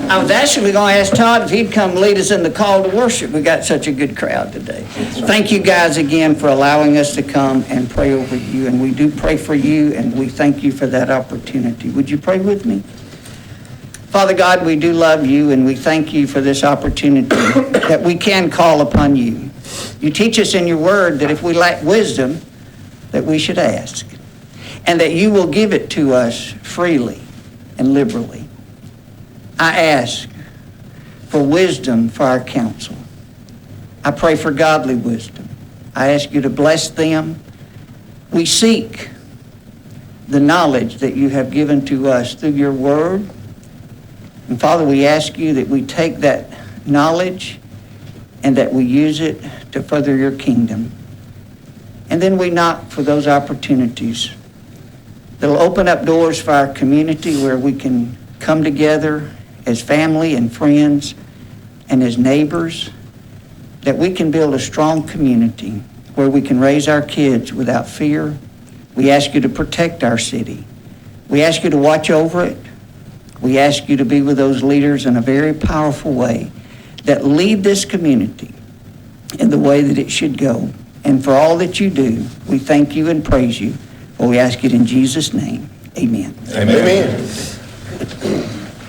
I was actually going to ask Todd if he'd come lead us in the call to worship. We got such a good crowd today. Thank you guys again for allowing us to come and pray over you. And we do pray for you, and we thank you for that opportunity. Would you pray with me? Father God, we do love you, and we thank you for this opportunity that we can call upon you. You teach us in your word that if we lack wisdom, that we should ask, and that you will give it to us freely and liberally. I ask for wisdom for our counsel. I pray for godly wisdom. I ask you to bless them. We seek the knowledge that you have given to us through your word. And Father, we ask you that we take that knowledge and that we use it to further your kingdom. And then we knock for those opportunities that'll open up doors for our community where we can come together as family and friends and as neighbors, that we can build a strong community where we can raise our kids without fear. We ask you to protect our city. We ask you to watch over it. We ask you to be with those leaders in a very powerful way that lead this community in the way that it should go. And for all that you do, we thank you and praise you. For we ask it in Jesus' name. Amen. Amen.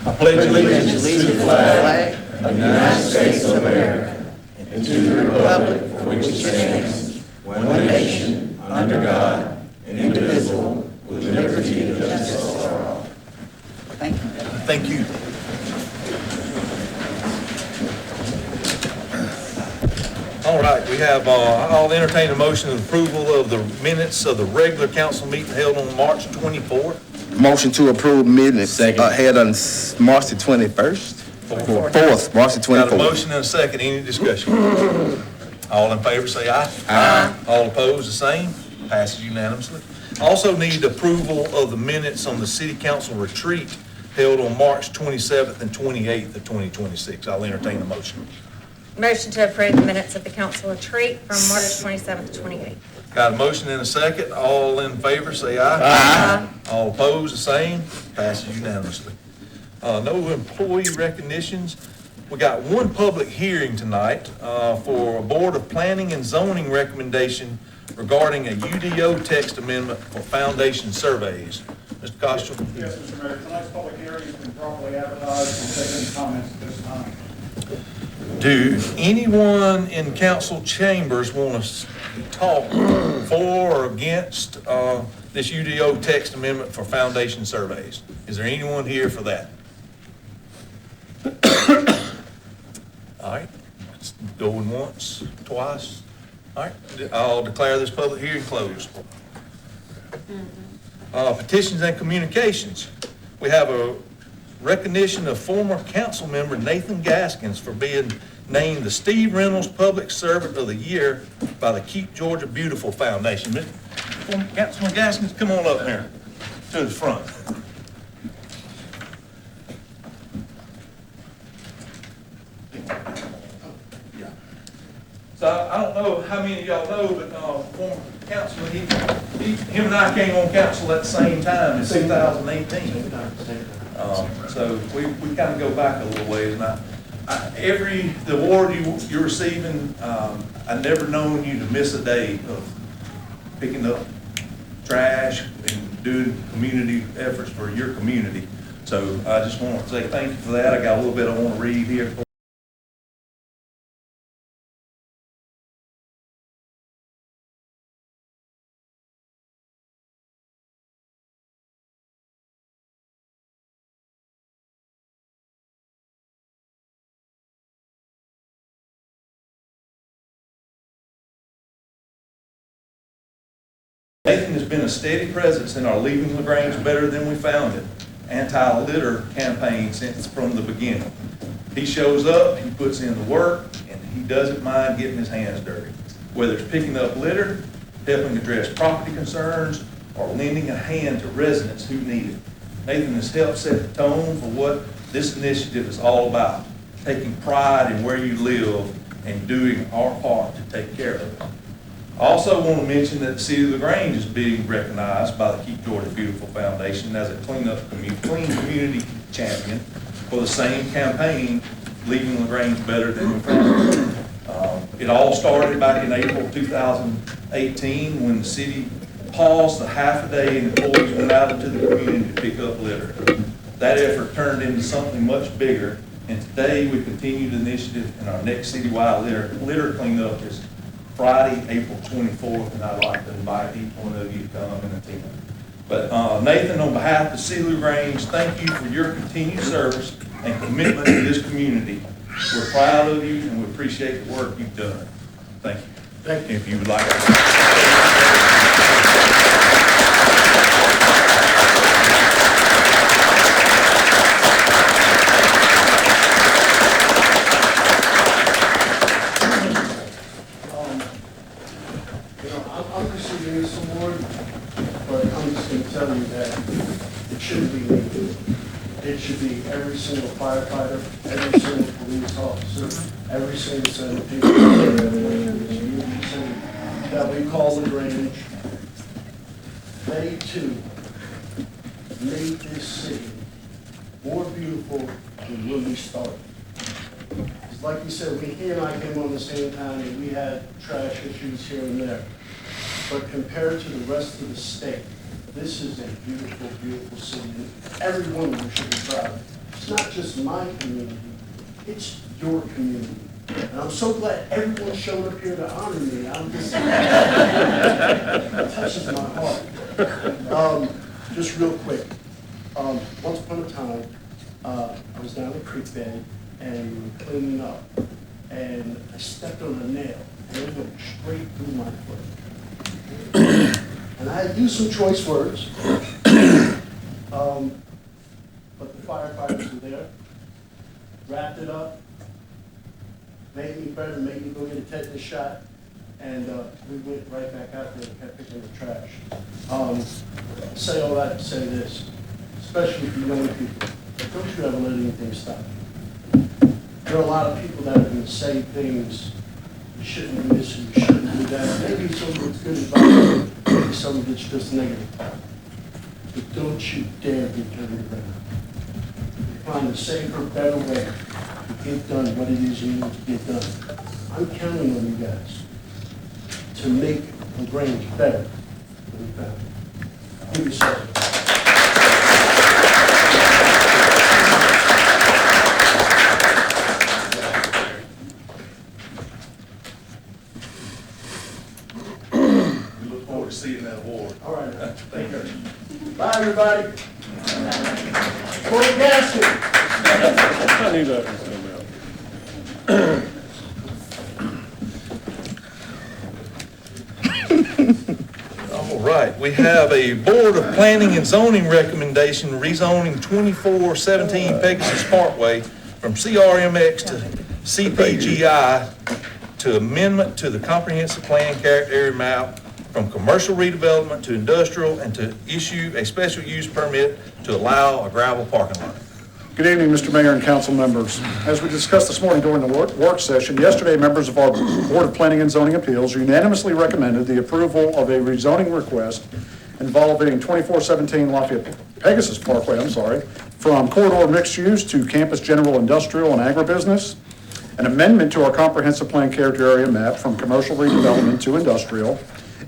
I pledge allegiance to the flag of the United States of America and to the republic for which it stands, one nation, under God, indivisible, with liberty and justice for all. Thank you. Thank you. All right, we have, I'll entertain a motion of approval of the minutes of the regular council meeting held on March 24th. Motion to approve minutes held on March the 21st. Fourth, March the 24th. Got a motion and a second. Any discussion? All in favor say aye. Aye. All opposed, the same. Passes unanimously. Also need approval of the minutes on the city council retreat held on March 27th and 28th of 2026. I'll entertain the motion. Motion to approve the minutes of the council retreat from March 27th to 28th. Got a motion and a second. All in favor say aye. Aye. All opposed, the same. Passes unanimously. No employee recognitions. We got one public hearing tonight for a Board of Planning and Zoning recommendation regarding a UDO text amendment for foundation surveys. Mr. Costello. Yes, Mr. Mayor. Tonight's public hearing has been properly advertised. We'll take any comments at this time. Do anyone in council chambers want to talk for or against this UDO text amendment for foundation surveys? Is there anyone here for that? All right, let's go in once, twice. All right, I'll declare this public hearing closed. Petitions and communications. We have a recognition of former council member Nathan Gaskins for being named the Steve Reynolds Public Servant of the Year by the Keep Georgia Beautiful Foundation. Mr. Councilman Gaskins, come on up here to the front. So I don't know how many of y'all know, but former councilman, him and I came on council at the same time in 2018. So we kind of go back a little ways. And the award you're receiving, I never known you to miss a day of picking up trash and doing community efforts for your community. So I just want to say thank you for that. I got a little bit I want to read here. Nathan has been a steady presence in our Leaving LaGrange Better Than We Found It anti-litter campaign since from the beginning. He shows up, he puts in the work, and he doesn't mind getting his hands dirty. Whether it's picking up litter, helping address property concerns, or lending a hand to residents who need it. Nathan has helped set the tone for what this initiative is all about, taking pride in where you live and doing our part to take care of it. I also want to mention that the City of LaGrange is being recognized by the Keep Georgia Beautiful Foundation as a clean community champion for the same campaign, leaving LaGrange better than we found it. It all started back in April 2018 when the city paused a half a day and employees went out into the community to pick up litter. That effort turned into something much bigger, and today we continue the initiative, and our next citywide litter cleanup is Friday, April 24th, and I'd like to invite each one of you to come and attend. But Nathan, on behalf of the City of LaGrange, thank you for your continued service and commitment to this community. We're proud of you and we appreciate the work you've done. Thank you. Thank you. If you would like to. I'm receiving this award, but I'm just going to tell you that it shouldn't be me. It should be every single firefighter, every single police officer, every single sanitation that we call LaGrange. They too made this city more beautiful than when we started. Like you said, he and I came on the same time and we had trash issues here and there. But compared to the rest of the state, this is a beautiful, beautiful city. Every one of you should be proud of it. It's not just my community, it's your community. And I'm so glad everyone showed up here to honor me. I'm just, it touches my heart. Just real quick, once upon a time, I was down the creek bed and we were cleaning up, and I stepped on a nail, and it went straight through my foot. And I had used some choice words, but the firefighters were there, wrapped it up, made me better, made me go get a tetanus shot, and we went right back out there and kept picking the trash. Say all that to say this, especially for young people, don't you ever let anything stop you. There are a lot of people that are going to say things, you shouldn't do this, you shouldn't do that. Maybe some of it's good advice, maybe some of it's just negative talk. But don't you dare be turned around. Find a safer, better way to get done what it is you need to get done. I'm counting on you guys to make LaGrange better than we found it. Give yourself. Seeing that award. All right, thank you. Bye, everybody. For the gasket. I knew that was coming out. All right, we have a Board of Planning and Zoning recommendation rezoning 2417 Pegasus Parkway from CRMX to CPGI to amendment to the comprehensive plan character area map from commercial redevelopment to industrial, and to issue a special use permit to allow a gravel parking lot. Good evening, Mr. Mayor and council members. As we discussed this morning during the work session, yesterday members of our Board of Planning and Zoning Appeals unanimously recommended the approval of a rezoning request involving 2417 Lafayette Pegasus Parkway, from corridor mixed use to campus general industrial and agribusiness, an amendment to our comprehensive plan character area map from commercial redevelopment to industrial,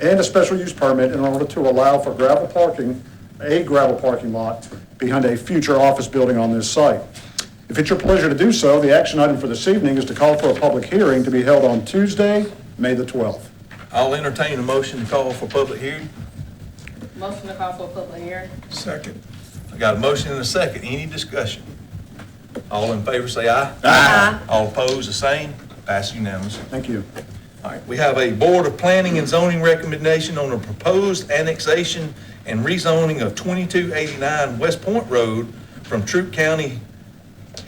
and a special use permit in order to allow for a gravel parking lot behind a future office building on this site. If it's your pleasure to do so, the action item for this evening is to call for a public hearing to be held on Tuesday, May the 12th. I'll entertain a motion to call for public hearing. Motion to call for a public hearing. Second. I got a motion and a second. Any discussion? All in favor say aye. Aye. All opposed, the same. Pass unanimously. Thank you. All right, we have a Board of Planning and Zoning recommendation on a proposed annexation and rezoning of 2289 West Point Road from Troup County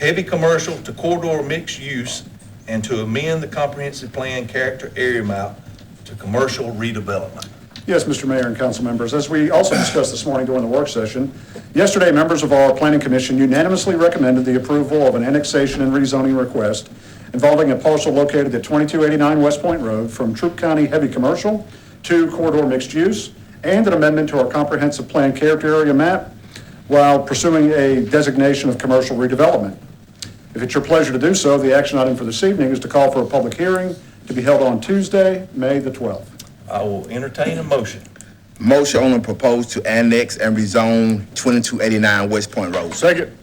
heavy commercial to corridor mixed use, and to amend the comprehensive plan character area map to commercial redevelopment. Yes, Mr. Mayor and council members, as we also discussed this morning during the work session, yesterday members of our Planning Commission unanimously recommended the approval of an annexation and rezoning request involving a parcel located at 2289 West Point Road from Troup County heavy commercial to corridor mixed use, and an amendment to our comprehensive plan character area map while pursuing a designation of commercial redevelopment. If it's your pleasure to do so, the action item for this evening is to call for a public hearing to be held on Tuesday, May the 12th. I will entertain a motion. Motion on the proposed to annex and rezone 2289 West Point Road. Second.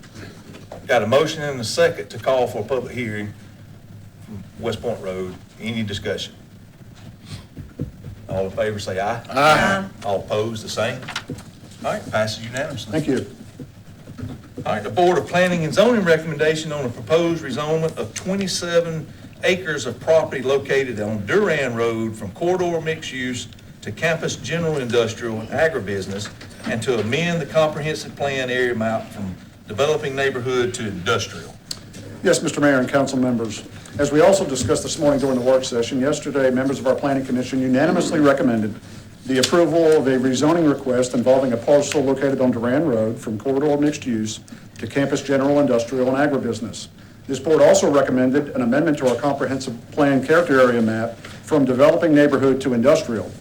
Got a motion and a second to call for a public hearing from West Point Road. Any discussion? All in favor say aye. Aye. All opposed, the same. All right, passes unanimously. Thank you. All right, the Board of Planning and Zoning recommendation on a proposed rezonement of 27 acres of property located on Duran Road from corridor mixed use to campus general industrial and agribusiness, and to amend the comprehensive plan area map from developing neighborhood to industrial. Yes, Mr. Mayor and council members. As we also discussed this morning during the work session, yesterday, members of our planning commission unanimously recommended the approval of a rezoning request involving a parcel located on Duran Road from corridor mixed use to campus general industrial and agribusiness. This board also recommended an amendment to our comprehensive plan character area map from developing neighborhood to industrial.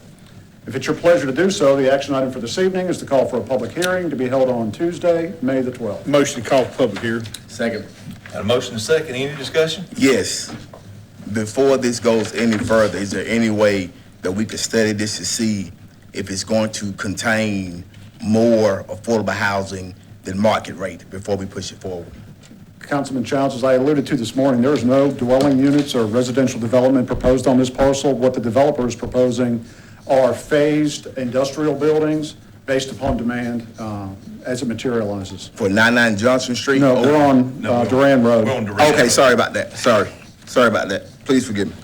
If it's your pleasure to do so, the action item for this evening is to call for a public hearing to be held on Tuesday, May the 12th. Motion to call for public hearing. Second. Got a motion and a second. Any discussion? Yes. Before this goes any further, is there any way that we could study this to see if it's going to contain more affordable housing than market rate before we push it forward? Councilman Childs, as I alluded to this morning, there is no dwelling units or residential development proposed on this parcel. What the developer is proposing are phased industrial buildings based upon demand as it materializes. For 99 Johnson Street? No, we're on Duran Road. We're on Duran. Okay, sorry about that. Sorry about that. Please forgive me.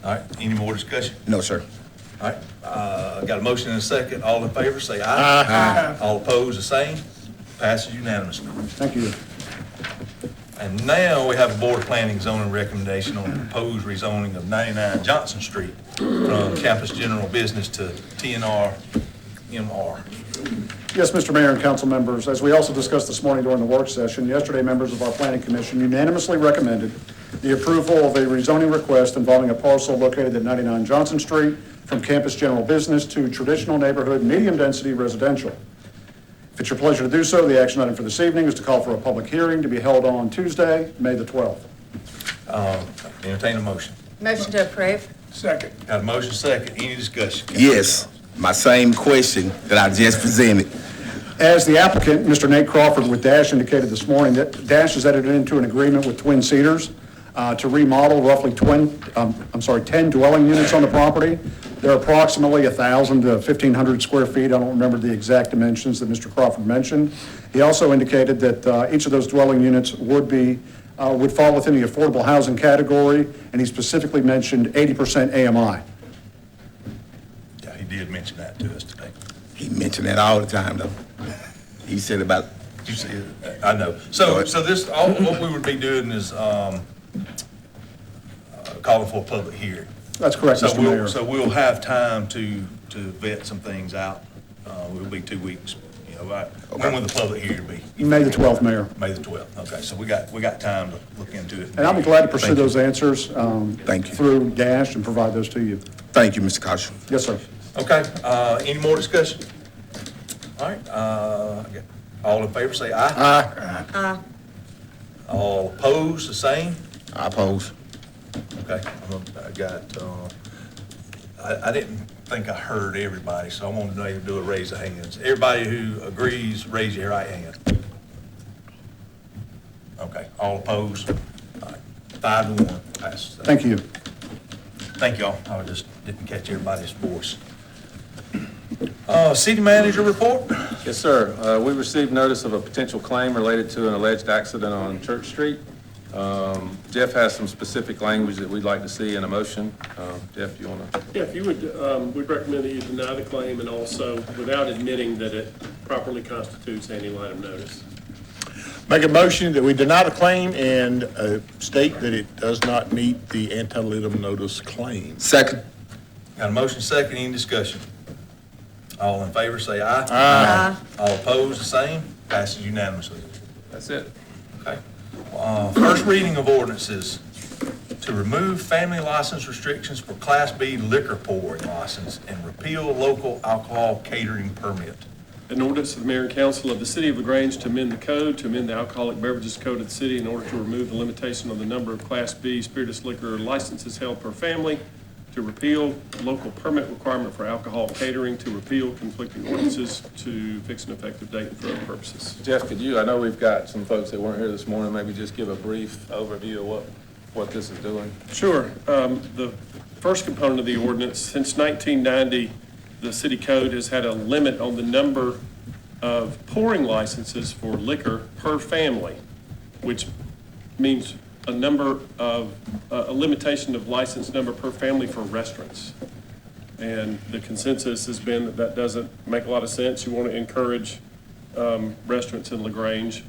All right, any more discussion? No, sir. All right, got a motion and a second. All in favor, say aye. Aye. All opposed, the same. Passes unanimously. Thank you. And now we have a Board of Planning and Zoning recommendation on the proposed rezoning of 99 Johnson Street from campus general business to TNR MR. Yes, Mr. Mayor and council members, as we also discussed this morning during the work session, yesterday members of our planning commission unanimously recommended the approval of a rezoning request involving a parcel located at 99 Johnson Street from campus general business to traditional neighborhood medium-density residential. If it's your pleasure to do so, the action item for this evening is to call for a public hearing to be held on Tuesday, May the 12th. Entertain a motion. Motion to approve. Second. Got a motion second. Any discussion? Yes, my same question that I just presented. As the applicant, Mr. Nate Crawford with Dash indicated this morning, that Dash has entered into an agreement with Twin Cedars to remodel roughly 10 dwelling units on the property. They're approximately 1,000 to 1,500 square feet. I don't remember the exact dimensions that Mr. Crawford mentioned. He also indicated that each of those dwelling units would fall within the affordable housing category, and he specifically mentioned 80% AMI. Yeah, he did mention that to us today. He mentioned that all the time, though. He said about, You see, I know. So this, what we would be doing is calling for a public hearing. That's correct, Mr. Mayor. So we'll have time to vet some things out. It'll be 2 weeks, you know, right? When will the public hearing be? May the 12th, Mayor. May the 12th. Okay, so we got time to look into it. And I'll be glad to pursue Thank you. those answers Thank you. through Dash and provide those to you. thank you, Mr. Kosh. Yes, sir. Okay, any more discussion? All right, all in favor say aye. Aye. All opposed, the same? I oppose. Okay, I didn't think I heard everybody, so I'm gonna do a raise of hands. Everybody who agrees, raise your right hand. Okay, all opposed? All right, 5-1, passes. Thank you. Thank y'all, I just didn't catch everybody's voice. City manager report? Yes, sir. We received notice of a potential claim related to an alleged accident on Church Street. Jeff has some specific language that we'd like to see in a motion. Jeff, you want to? Yeah, if you would, we'd recommend that you deny the claim and also without admitting that it properly constitutes any line of notice. Make a motion that we deny the claim and state that it does not meet the anti-litem notice claim. Second. Got a motion second, any discussion? All in favor say aye. Aye. All opposed, the same, passes unanimously. That's it. Okay. First reading of ordinances to remove family license restrictions for Class B liquor pouring license and repeal local alcohol catering permit. An ordinance of the mayor and council of the city of LaGrange to amend the code, to amend the alcoholic beverages code of the city in order to remove the limitation on the number of Class B spirituous liquor licenses held per family, to repeal local permit requirement for alcohol catering, to repeal conflicting ordinances, to fix an effective date and for other purposes. Jeff, could you, I know we've got some folks that weren't here this morning, maybe just give a brief overview of what this is doing? Sure. The first component of the ordinance, since 1990, the city code has had a limit on the number of pouring licenses for liquor per family, which means a limitation of license number per family for restaurants. And the consensus has been that doesn't make a lot of sense. You want to encourage restaurants in LaGrange.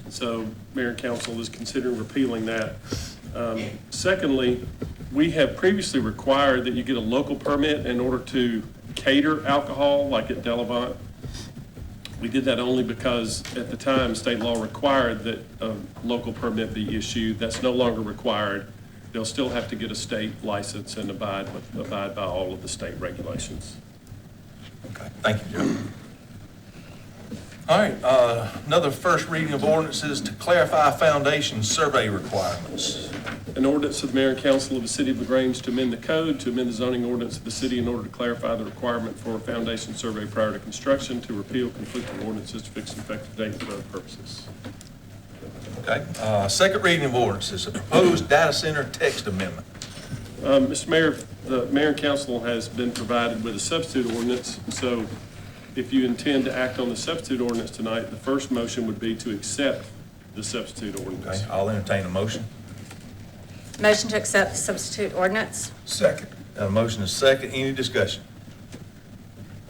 So Mayor and Council is considering repealing that. Secondly, we have previously required that you get a local permit in order to cater alcohol, like at Delavant. We did that only because at the time, state law required that a local permit be issued. That's no longer required. They'll still have to get a state license and abide by all of the state regulations. Okay, thank you, Joe. All right, another first reading of ordinances to clarify foundation survey requirements. An ordinance of the mayor and council of the city of LaGrange to amend the code, to amend the zoning ordinance of the city in order to clarify the requirement for a foundation survey prior to construction, to repeal conflicting ordinances, to fix an effective date for other purposes. Okay, second reading of ordinances, a proposed data center text amendment. Mr. Mayor, the mayor and council has been provided with a substitute ordinance, so if you intend to act on the substitute ordinance tonight, the first motion would be to accept the substitute ordinance. Okay, I'll entertain a motion. Motion to accept the substitute ordinance. Second. Got a motion and a second. Any discussion?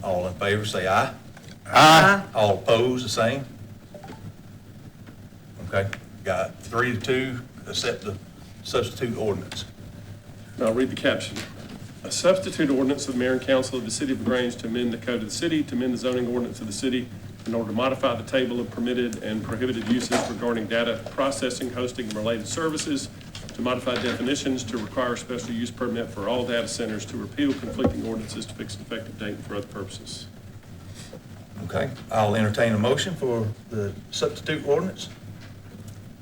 All in favor, say aye. Aye. All opposed, the same? Okay, got 3-2, accept the substitute ordinance. I'll read the caption. A substitute ordinance of the mayor and council of the city of LaGrange to amend the code of the city, to amend the zoning ordinance of the city in order to modify the table of permitted and prohibited uses regarding data processing, hosting, and related services, to modify definitions, to require a special use permit for all data centers, to repeal conflicting ordinances, to fix an effective date and for other purposes. Okay, I'll entertain a motion for the substitute ordinance.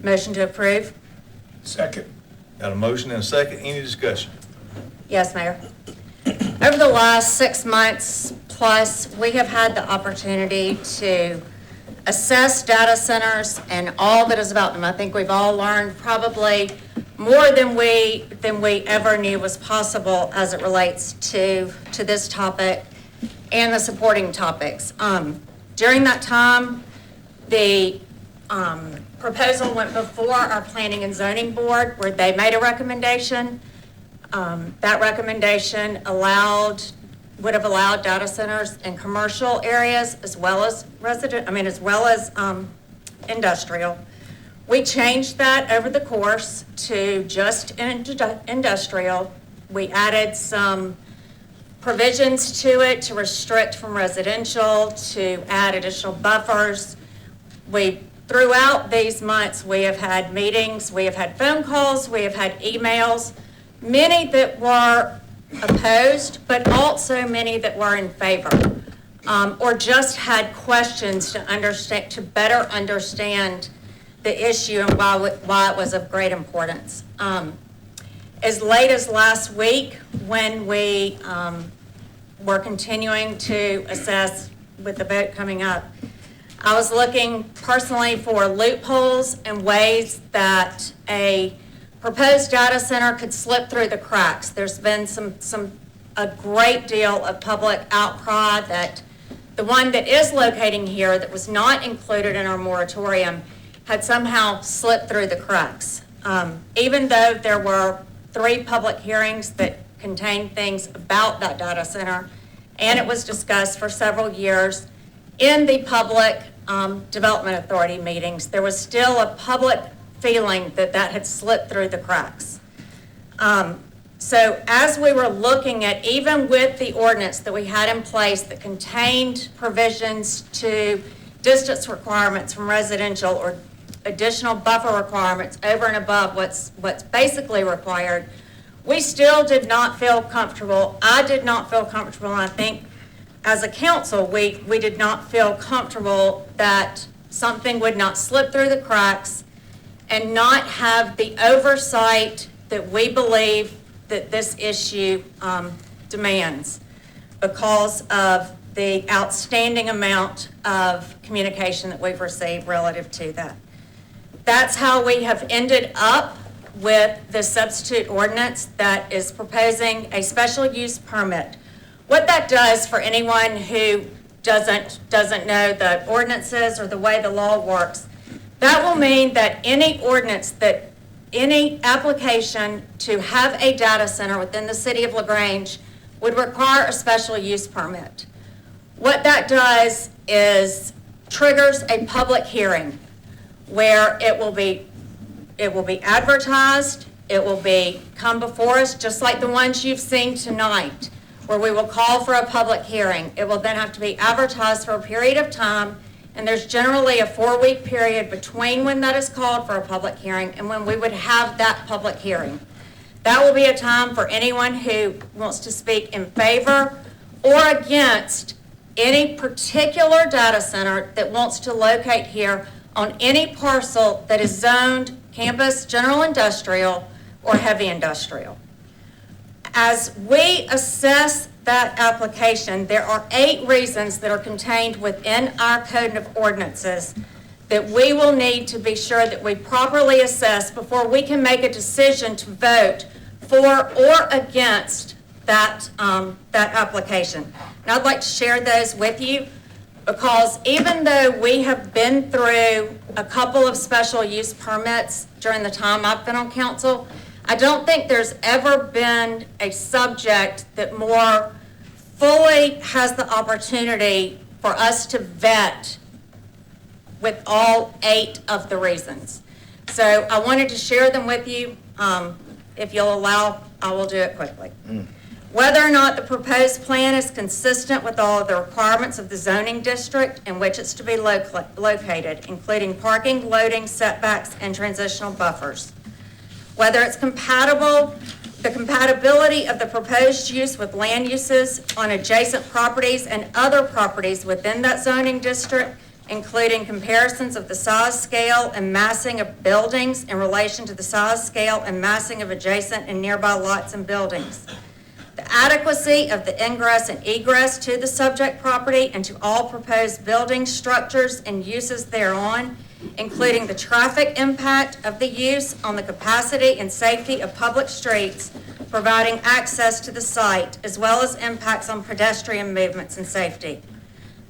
Motion to approve. Second. Got a motion and a second. Any discussion? Yes, Mayor. Over the last 6 months plus, we have had the opportunity to assess data centers and all that is about them. I think we've all learned probably more than we ever knew was possible as it relates to this topic and the supporting topics. During that time, the proposal went before our Planning and Zoning Board, where they made a recommendation. That recommendation would have allowed data centers in commercial areas as well as industrial. We changed that over the course to just industrial. We added some provisions to it to restrict from residential, to add additional buffers. Throughout these months, we have had meetings, we have had phone calls, we have had emails, many that were opposed, but also many that were in favor, or just had questions to better understand the issue and why it was of great importance. As late as last week, when we were continuing to assess with the vote coming up, I was looking personally for loopholes and ways that a proposed data center could slip through the cracks. There's been a great deal of public outcry that the one that is locating here that was not included in our moratorium had somehow slipped through the cracks. Even though there were 3 public hearings that contained things about that data center, and it was discussed for several years in the public development authority meetings, there was still a public feeling that had slipped through the cracks. So as we were looking at, even with the ordinance that we had in place that contained provisions to distance requirements from residential or additional buffer requirements over and above what's basically required, we still did not feel comfortable. I did not feel comfortable, and I think as a council, we did not feel comfortable that something would not slip through the cracks and not have the oversight that we believe that this issue demands because of the outstanding amount of communication that we've received relative to that. That's how we have ended up with the substitute ordinance that is proposing a special use permit. What that does for anyone who doesn't know the ordinances or the way the law works, that will mean that any ordinance that any application to have a data center within the city of LaGrange would require a special use permit. What that does is triggers a public hearing where it will be advertised, it will come before us, just like the ones you've seen tonight, where we will call for a public hearing. It will then have to be advertised for a period of time, and there's generally a 4-week period between when that is called for a public hearing and when we would have that public hearing. That will be a time for anyone who wants to speak in favor or against any particular data center that wants to locate here on any parcel that is zoned campus, general industrial, or heavy industrial. As we assess that application, there are 8 reasons that are contained within our code of ordinances that we will need to be sure that we properly assess before we can make a decision to vote for or against that application. And I'd like to share those with you because even though we have been through a couple of special use permits during the time I've been on council, I don't think there's ever been a subject that more fully has the opportunity for us to vet with all 8 of the reasons. So I wanted to share them with you. If you'll allow, I will do it quickly. Whether or not the proposed plan is consistent with all of the requirements of the zoning district in which it's to be located, including parking, loading, setbacks, and transitional buffers. Whether it's compatible, the compatibility of the proposed use with land uses on adjacent properties and other properties within that zoning district, including comparisons of the size, scale, and massing of buildings in relation to the size, scale, and massing of adjacent and nearby lots and buildings. The adequacy of the ingress and egress to the subject property and to all proposed buildings, structures, and uses thereon, including the traffic impact of the use on the capacity and safety of public streets, providing access to the site, as well as impacts on pedestrian movements and safety.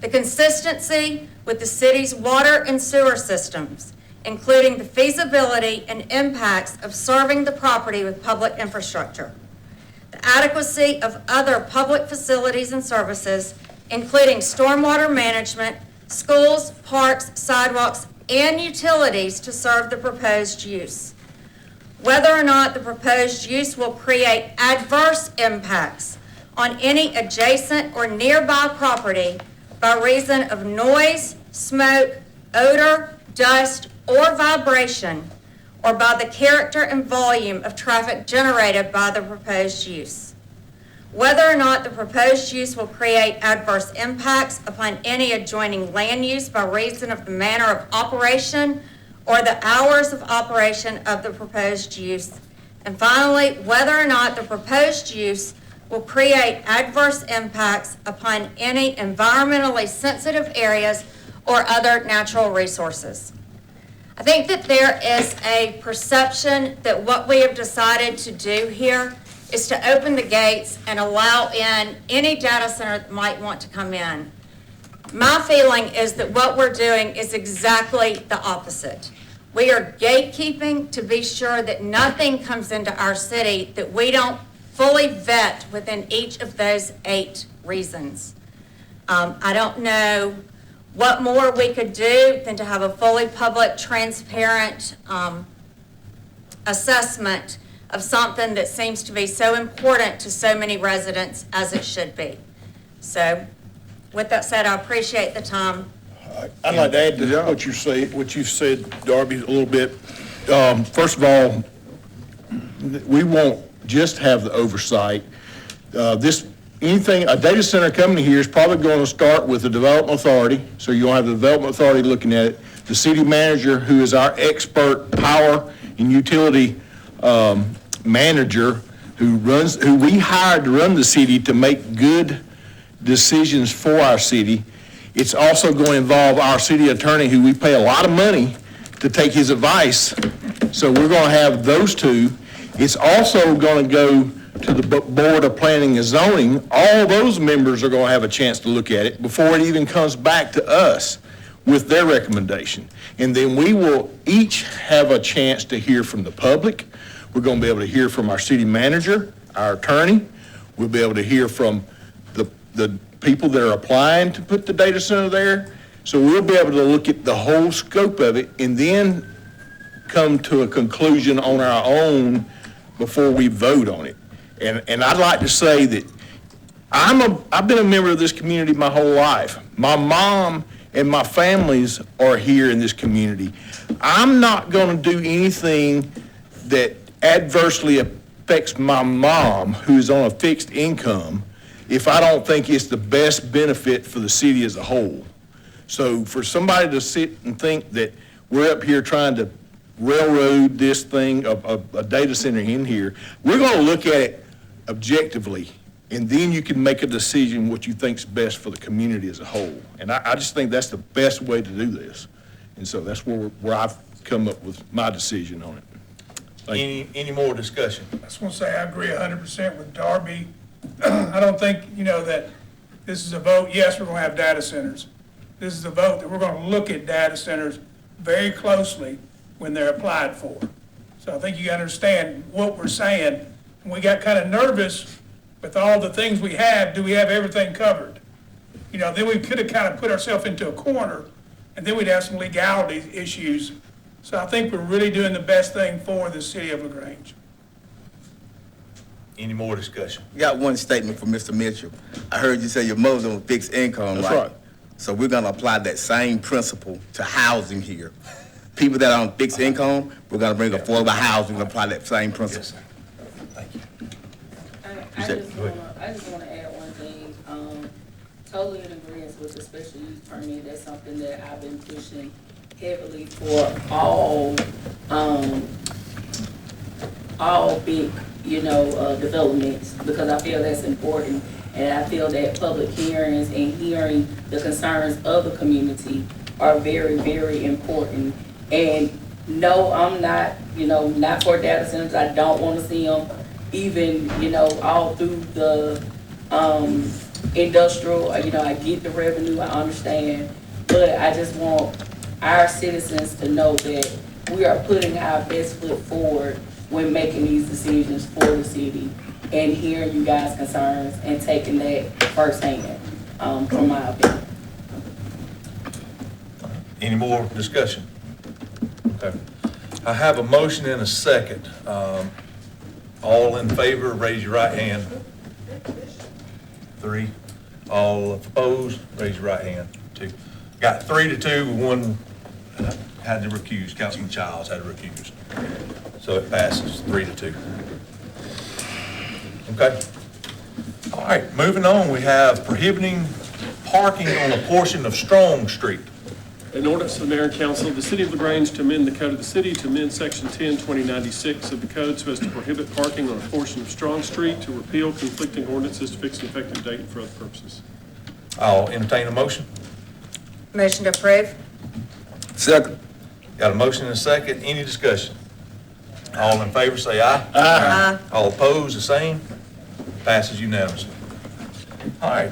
The consistency with the city's water and sewer systems, including the feasibility and impacts of serving the property with public infrastructure. The adequacy of other public facilities and services, including stormwater management, schools, parks, sidewalks, and utilities to serve the proposed use. Whether or not the proposed use will create adverse impacts on any adjacent or nearby property by reason of noise, smoke, odor, dust, or vibration, or by the character and volume of traffic generated by the proposed use. Whether or not the proposed use will create adverse impacts upon any adjoining land use by reason of the manner of operation or the hours of operation of the proposed use. And finally, whether or not the proposed use will create adverse impacts upon any environmentally sensitive areas or other natural resources. I think that there is a perception that what we have decided to do here is to open the gates and allow in any data center that might want to come in. My feeling is that what we're doing is exactly the opposite. We are gatekeeping to be sure that nothing comes into our city that we don't fully vet within each of those 8 reasons. I don't know what more we could do than to have a fully public, transparent assessment of something that seems to be so important to so many residents as it should be. So with that said, I appreciate the time. I'd like to add to what you've said, Darby, a little bit. First of all, we won't just have the oversight. This anything, a data center company here is probably going to start with the development authority, so you're going to have the development authority looking at it, the city manager, who is our expert power and utility manager, who we hired to run the city to make good decisions for our city. It's also going to involve our city attorney, who we pay a lot of money to take his advice. So we're going to have those two. It's also going to go to the Board of Planning and Zoning. All those members are going to have a chance to look at it before it even comes back to us with their recommendation. And then we will each have a chance to hear from the public. We're going to be able to hear from our city manager, our attorney. We'll be able to hear from the people that are applying to put the data center there. So we'll be able to look at the whole scope of it and then come to a conclusion on our own before we vote on it. And I'd like to say that I've been a member of this community my whole life. My mom and my families are here in this community. I'm not going to do anything that adversely affects my mom, who's on a fixed income, if I don't think it's the best benefit for the city as a whole. So for somebody to sit and think that we're up here trying to railroad this thing, a data center in here, we're going to look at it objectively, and then you can make a decision what you think's best for the community as a whole. And I just think that's the best way to do this. And so that's where I've come up with my decision on it. Any more discussion? I just want to say I agree 100% with Darby. I don't think, that this is a vote, yes, we're going to have data centers. This is a vote that we're going to look at data centers very closely when they're applied for. So I think you understand what we're saying. We got kind of nervous with all the things we have. Do we have everything covered? Then we could have kind of put ourselves into a corner, and then we'd have some legality issues. So I think we're really doing the best thing for the city of LaGrange. Any more discussion? We got one statement from Mr. Mitchell. I heard you say your mother's on fixed income, That's right. So we're gonna apply that same principle to housing here. People that are on fixed income, we're gonna bring affordable housing and apply that same principle. Thank you. I just wanna add one thing, totally in agreement with the special use permit. That's something that I've been pushing heavily for all big, developments, because I feel that's important. And I feel that public hearings and hearing the concerns of the community are very, very important. And no, I'm not, not for data centers. I don't want to see them even, all through the industrial. I get the revenue, I understand. But I just want our citizens to know that we are putting our best foot forward when making these decisions for the city, and hearing you guys' concerns and taking that firsthand, from my opinion. Any more discussion? Okay. I have a motion and a second. All in favor, raise your right hand. 3. All opposed, raise your right hand. 2. Got 3-2, one had to recuse. Councilman Childs had to recuse. So it passes 3-2. Okay. All right, moving on, we have prohibiting parking on a portion of Strong Street. An ordinance of the mayor and council of the city of LaGrange to amend the code of the city to amend section 10/2096 of the code so as to prohibit parking on a portion of Strong Street, to repeal conflicting ordinances, to fix an effective date and for other purposes. I'll entertain a motion. Motion to approve? Second. Got a motion and a second. Any discussion? All in favor, say aye. Aye. All opposed, the same. Passes unanimously. All right,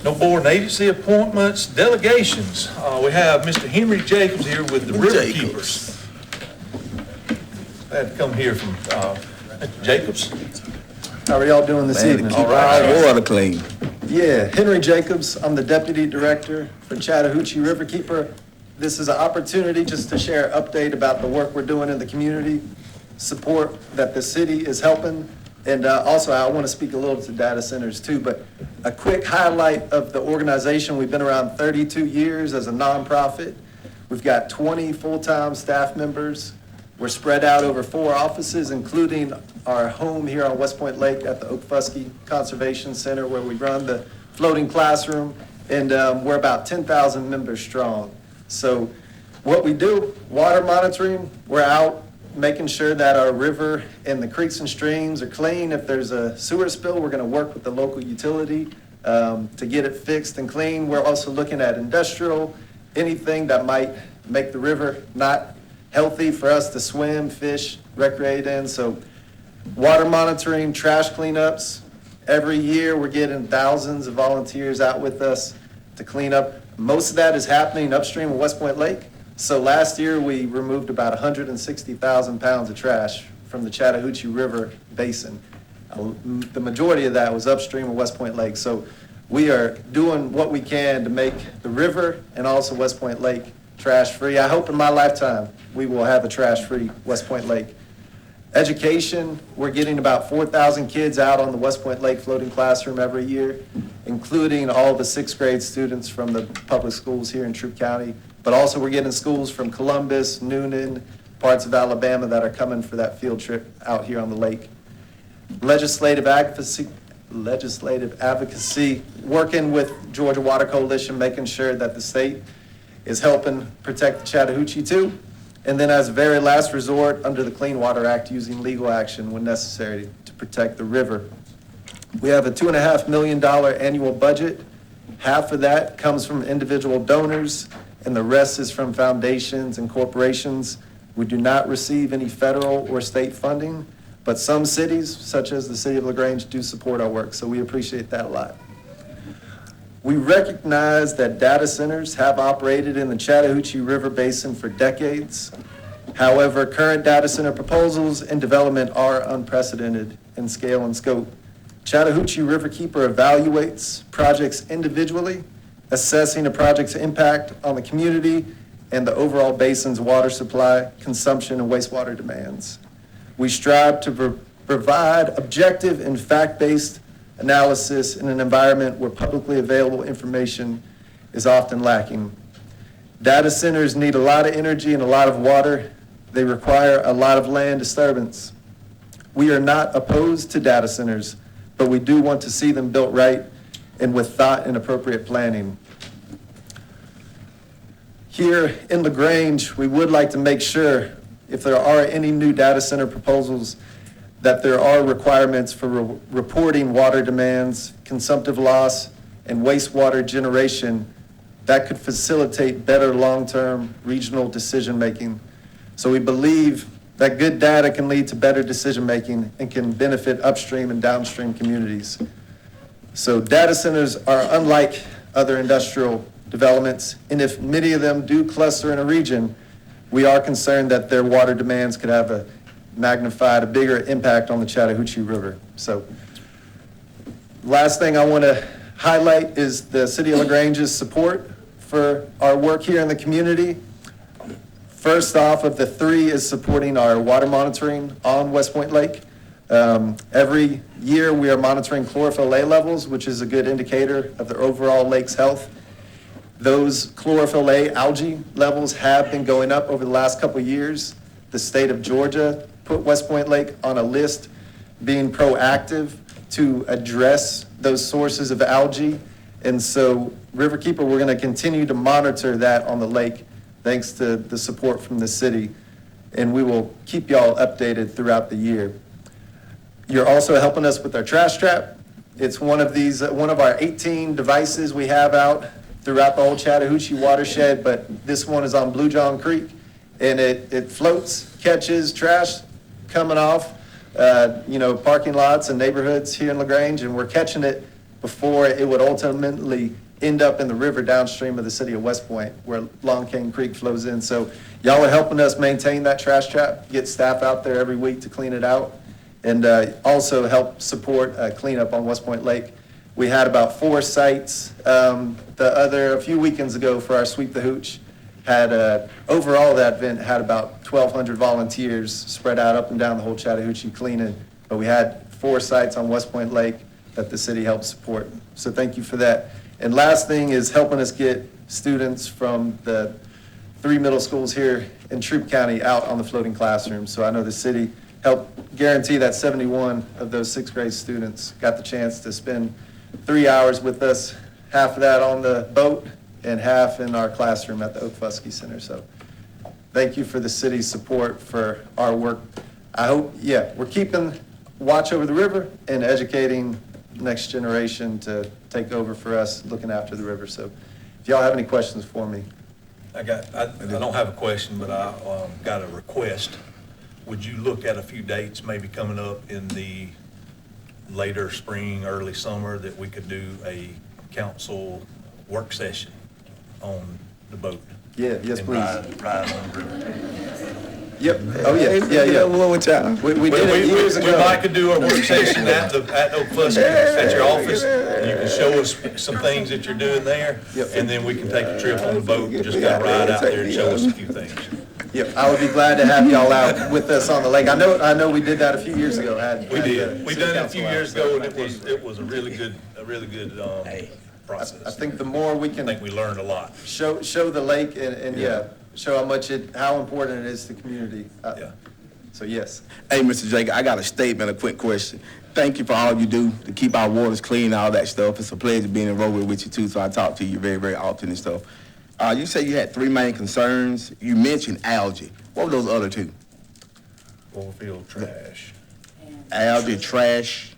no board and agency appointments, delegations. We have Mr. Henry Jacobs here with the River Keepers. I had to come here from, Mr. Jacobs. How are y'all doing this evening? All right, water clean. Yeah, Henry Jacobs. I'm the Deputy Director for Chattahoochee Riverkeeper. This is an opportunity just to share an update about the work we're doing in the community, support that the city is helping, and also I want to speak a little to data centers too, but a quick highlight of the organization. We've been around 32 years as a nonprofit. We've got 20 full-time staff members. We're spread out over 4 offices, including our home here on West Point Lake at the Okfuskee Conservation Center, where we run the floating classroom, and we're about 10,000 members strong. So what we do, water monitoring, we're out making sure that our river and the creeks and streams are clean. If there's a sewer spill, we're going to work with the local utility to get it fixed and clean. We're also looking at industrial, anything that might make the river not healthy for us to swim, fish, recreate in. So water monitoring, trash cleanups. Every year, we're getting thousands of volunteers out with us to clean up. Most of that is happening upstream of West Point Lake. So last year, we removed about 160,000 pounds of trash from the Chattahoochee River Basin. The majority of that was upstream of West Point Lake. So we are doing what we can to make the river and also West Point Lake trash-free. I hope in my lifetime, we will have a trash-free West Point Lake. Education, we're getting about 4,000 kids out on the West Point Lake floating classroom every year, including all the 6th grade students from the public schools here in Troup County. But also we're getting schools from Columbus, Noonan, parts of Alabama that are coming for that field trip out here on the lake. Legislative advocacy, working with Georgia Water Coalition, making sure that the state is helping protect the Chattahoochee too. And then as a very last resort, under the Clean Water Act, using legal action when necessary to protect the river. We have a $2.5 million annual budget. Half of that comes from individual donors, and the rest is from foundations and corporations. We do not receive any federal or state funding, but some cities, such as the city of LaGrange, do support our work, so we appreciate that a lot. We recognize that data centers have operated in the Chattahoochee River Basin for decades. However, current data center proposals and development are unprecedented in scale and scope. Chattahoochee Riverkeeper evaluates projects individually, assessing a project's impact on the community and the overall basin's water supply, consumption, and wastewater demands. We strive to provide objective and fact-based analysis in an environment where publicly available information is often lacking. Data centers need a lot of energy and a lot of water. They require a lot of land disturbance. We are not opposed to data centers, but we do want to see them built right and with thought and appropriate planning. Here in LaGrange, we would like to make sure if there are any new data center proposals that there are requirements for reporting water demands, consumptive loss, and wastewater generation that could facilitate better long-term regional decision-making. So we believe that good data can lead to better decision-making and can benefit upstream and downstream communities. So data centers are unlike other industrial developments, and if many of them do cluster in a region, we are concerned that their water demands could have a bigger impact on the Chattahoochee River. So last thing I want to highlight is the City of LaGrange's support for our work here in the community. First off of the 3 is supporting our water monitoring on West Point Lake. Every year we are monitoring chlorophyll A levels, which is a good indicator of the overall lake's health. Those chlorophyll A algae levels have been going up over the last couple of years. The state of Georgia put West Point Lake on a list being proactive to address those sources of algae. And so Riverkeeper, we're going to continue to monitor that on the lake thanks to the support from the city. And we will keep y'all updated throughout the year. You're also helping us with our trash trap. It's one of our 18 devices we have out throughout the whole Chattahoochee watershed, but this one is on Blue John Creek, and it floats, catches trash coming off, parking lots and neighborhoods here in LaGrange, and we're catching it before it would ultimately end up in the river downstream of the city of West Point, where Long Cane Creek flows in. So y'all are helping us maintain that trash trap, get staff out there every week to clean it out, and also help support cleanup on West Point Lake. We had about 4 sites a few weekends ago for our Sweep the Hooch. Overall that event had about 1,200 volunteers spread out up and down the whole Chattahoochee cleaning, but we had 4 sites on West Point Lake that the city helped support. So thank you for that. And last thing is helping us get students from the 3 middle schools here in Troup County out on the floating classroom. So I know the city helped guarantee that 71 of those 6th grade students got the chance to spend 3 hours with us, half of that on the boat and half in our classroom at the Oak Fusky Center. So thank you for the city's support for our work. I hope, we're keeping watch over the river and educating next generation to take over for us, looking after the river. So if y'all have any questions for me. I don't have a question, but I got a request. Would you look at a few dates maybe coming up in the later spring, early summer, that we could do a council work session on the boat? Yeah, yes, and please. Ride on the river. Yep, oh, yeah. We did it years ago. We might could do a work session at Oak Fusky, at your office. And you can show us some things that you're doing there. Yep. And then we can take a trip on the boat and just go ride out there and show us a few things. Yep, I would be glad to have y'all out with us on the lake. I know we did that a few years ago. We did. We done it a few years ago, and it was a really good process. I think the more we can. I think we learned a lot. Show the lake and show how important it is to the community. So yes. Hey, Mr. Jacob, I got a statement, a quick question. Thank you for all you do to keep our waters clean, all that stuff. It's a pleasure being enrolled with you too, so I talk to you very, very often and stuff. You said you had 3 main concerns. You mentioned algae. What were those other 2? Oilfield trash. Algae, trash.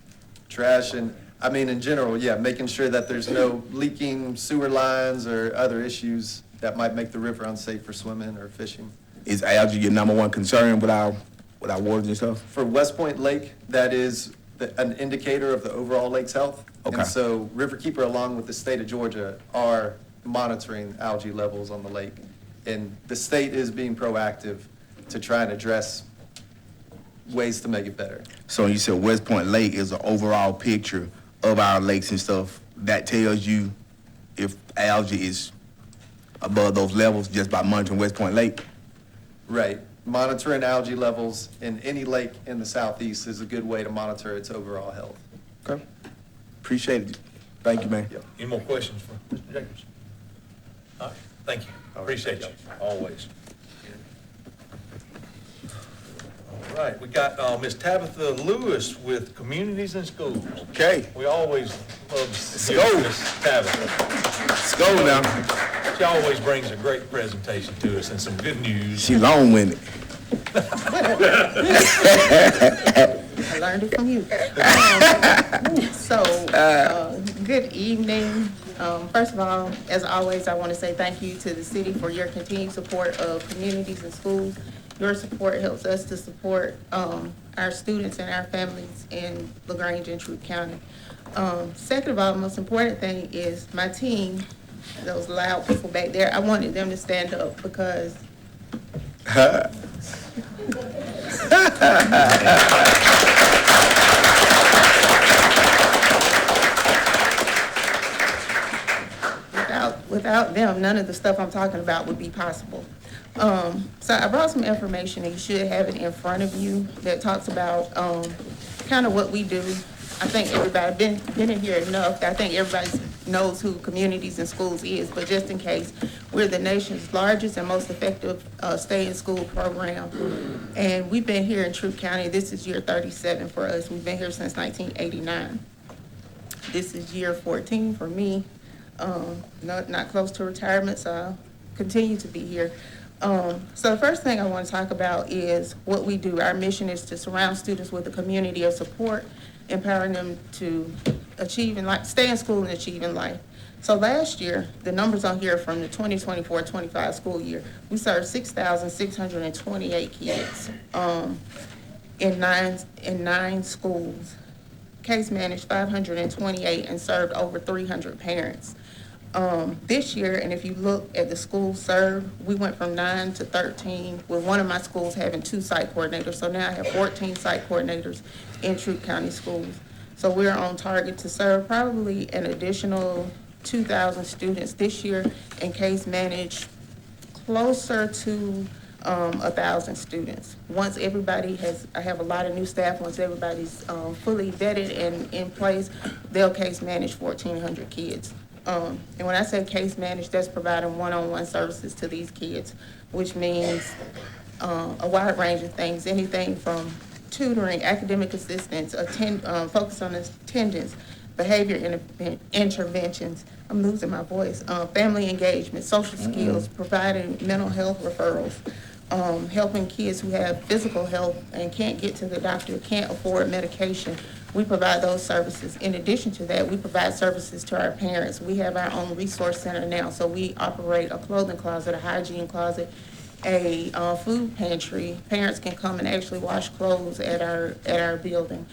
Trash and, I mean, in general, making sure that there's no leaking sewer lines or other issues that might make the river unsafe for swimming or fishing. Is algae your #1 concern with our waters and stuff? For West Point Lake, that is an indicator of the overall lake's health. Okay. And so Riverkeeper, along with the state of Georgia, are monitoring algae levels on the lake. And the state is being proactive to try and address ways to make it better. So you said West Point Lake is an overall picture of our lakes and stuff. That tells you if algae is above those levels just by monitoring West Point Lake? Right. Monitoring algae levels in any lake in the southeast is a good way to monitor its overall health. Okay. Appreciate it. Thank you, man. Any more questions for Mr. Jacobs? All right, thank you. Appreciate you, always. All right, we got Ms. Tabitha Lewis with Communities and Schools. Okay. We always love Let's to go. give Ms. Tabitha. Let's go now. She always brings a great presentation to us and some good news. She long-winded. I learned it from you. Good evening. First of all, as always, I want to say thank you to the city for your continued support of communities and schools. Your support helps us to support our students and our families in LaGrange and Troup County. Second of all, the most important thing is my team, those loud people back there, I wanted them to stand up because without them, none of the stuff I'm talking about would be possible. So I brought some information, and you should have it in front of you, that talks about kind of what we do. I think everybody been in here enough. I think everybody knows who Communities and Schools is, but just in case, we're the nation's largest and most effective stay-in-school program. And we've been here in Troup County. This is year 37 for us. We've been here since 1989. This is year 14 for me. Not close to retirement, so I'll continue to be here. So the first thing I want to talk about is what we do. Our mission is to surround students with a community of support, empowering them to achieve in life, stay in school and achieve in life. So last year, the numbers on here from the 2024-25 school year, we served 6,628 kids in nine schools. Case managed 528 and served over 300 parents. This year, and if you look at the schools served, we went from 9 to 13, with one of my schools having 2 site coordinators. So now I have 14 site coordinators in Troup County schools. So we're on target to serve probably an additional 2,000 students this year, and case manage closer to 1,000 students. Once everybody I have a lot of new staff, once everybody's fully vetted and in place, they'll case manage 1,400 kids And when I say case managed, that's providing one-on-one services to these kids, which means a wide range of things, anything from tutoring, academic assistance, focus on attendance, behavior interventions, I'm losing my voice, family engagement, social skills, providing mental health referrals, helping kids who have physical health and can't get to the doctor, can't afford medication. We provide those services. In addition to that, we provide services to our parents. We have our own resource center now, so we operate a clothing closet, a hygiene closet, a food pantry. Parents can come and actually wash clothes at our building.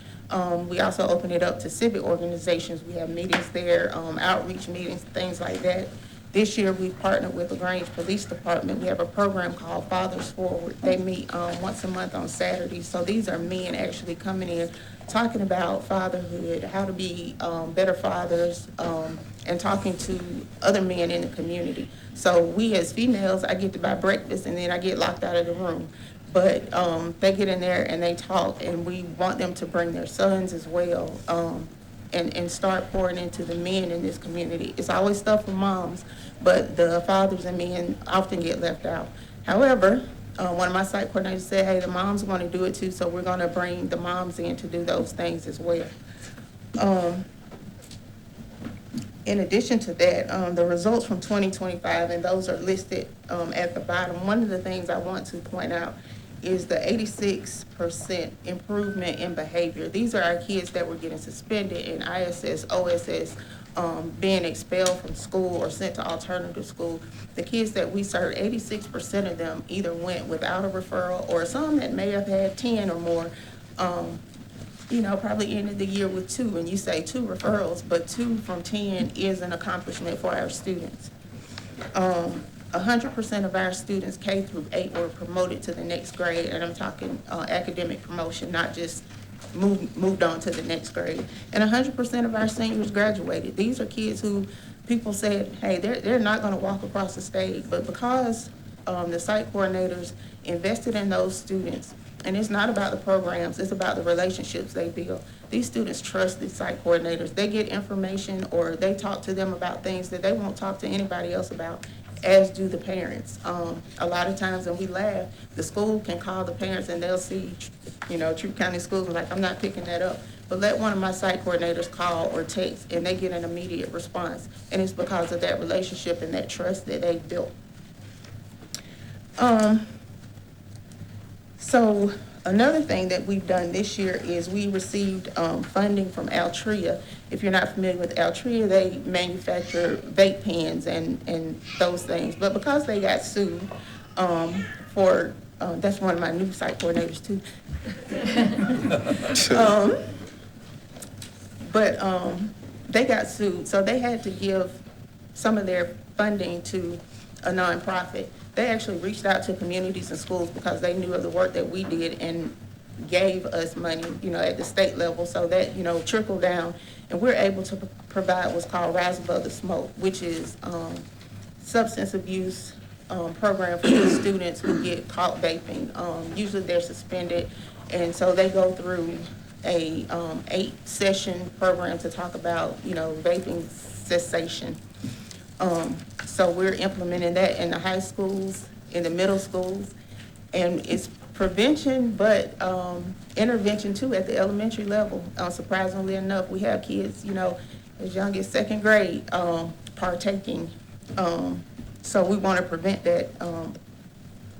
We also open it up to civic organizations. We have meetings there, outreach meetings, things like that. This year, we partnered with LaGrange Police Department. We have a program called Fathers Forward. They meet once a month on Saturdays. So these are men actually coming in, talking about fatherhood, how to be better fathers, and talking to other men in the community. So we as females, I get to buy breakfast and then I get locked out of the room. But they get in there and they talk, and we want them to bring their sons as well, and start pouring into the men in this community. It's always stuff for moms, but the fathers and men often get left out. However, one of my site coordinators said, hey, the moms want to do it too, so we're going to bring the moms in to do those things as well. In addition to that, the results from 2025, and those are listed at the bottom. One of the things I want to point out is the 86% improvement in behavior. These are our kids that were getting suspended in ISS, OSS, being expelled from school or sent to alternative school. The kids that we served, 86% of them either went without a referral, or some that may have had 10 or more, probably ended the year with 2. And you say 2 referrals, but 2 from 10 is an accomplishment for our students. 100% of our students K through 8 were promoted to the next grade, and I'm talking academic promotion, not just moved on to the next grade. And 100% of our seniors graduated. These are kids who people said, hey, they're not going to walk across the stage, but because the site coordinators invested in those students, and it's not about the programs, it's about the relationships they build. These students trust the site coordinators. They get information, or they talk to them about things that they won't talk to anybody else about, as do the parents. A lot of times, and we laugh, the school can call the parents and they'll see, Troup County Schools, and like, I'm not picking that up. But let one of my site coordinators call or text, and they get an immediate response. And it's because of that relationship and that trust that they've built. So another thing that we've done this year is we received funding from Altria. If you're not familiar with Altria, they manufacture vape pens and those things. But because they got sued that's one of my new site coordinators too. They got sued, so they had to give some of their funding to a nonprofit. They actually reached out to communities and schools because they knew of the work that we did and gave us money, at the state level, so that, trickled down. And we're able to provide what's called Rise Above the Smoke, which is substance abuse program for the students who get caught vaping. Usually they're suspended, and so they go through a 8-session program to talk about, vaping cessation. So we're implementing that in the high schools, in the middle schools, and it's prevention, but intervention too at the elementary level. Surprisingly enough, we have kids, as young as 2nd grade partaking. So we want to prevent that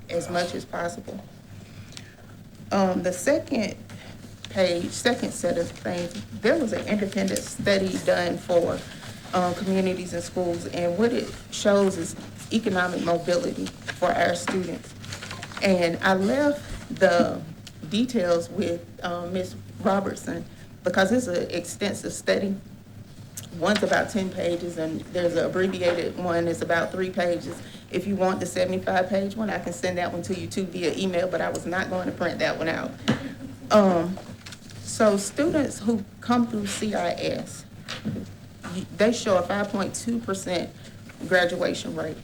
as much as possible. The second set of things, there was an independent study done for communities and schools, and what it shows is economic mobility for our students. And I left the details with Ms. Robertson because it's an extensive study. One's about 10 pages, and there's an abbreviated one that's about 3 pages. If you want the 75-page one, I can send that one to you too via email, but I was not going to print that one out. So students who come through CIS, they show a 5.2% graduation rate.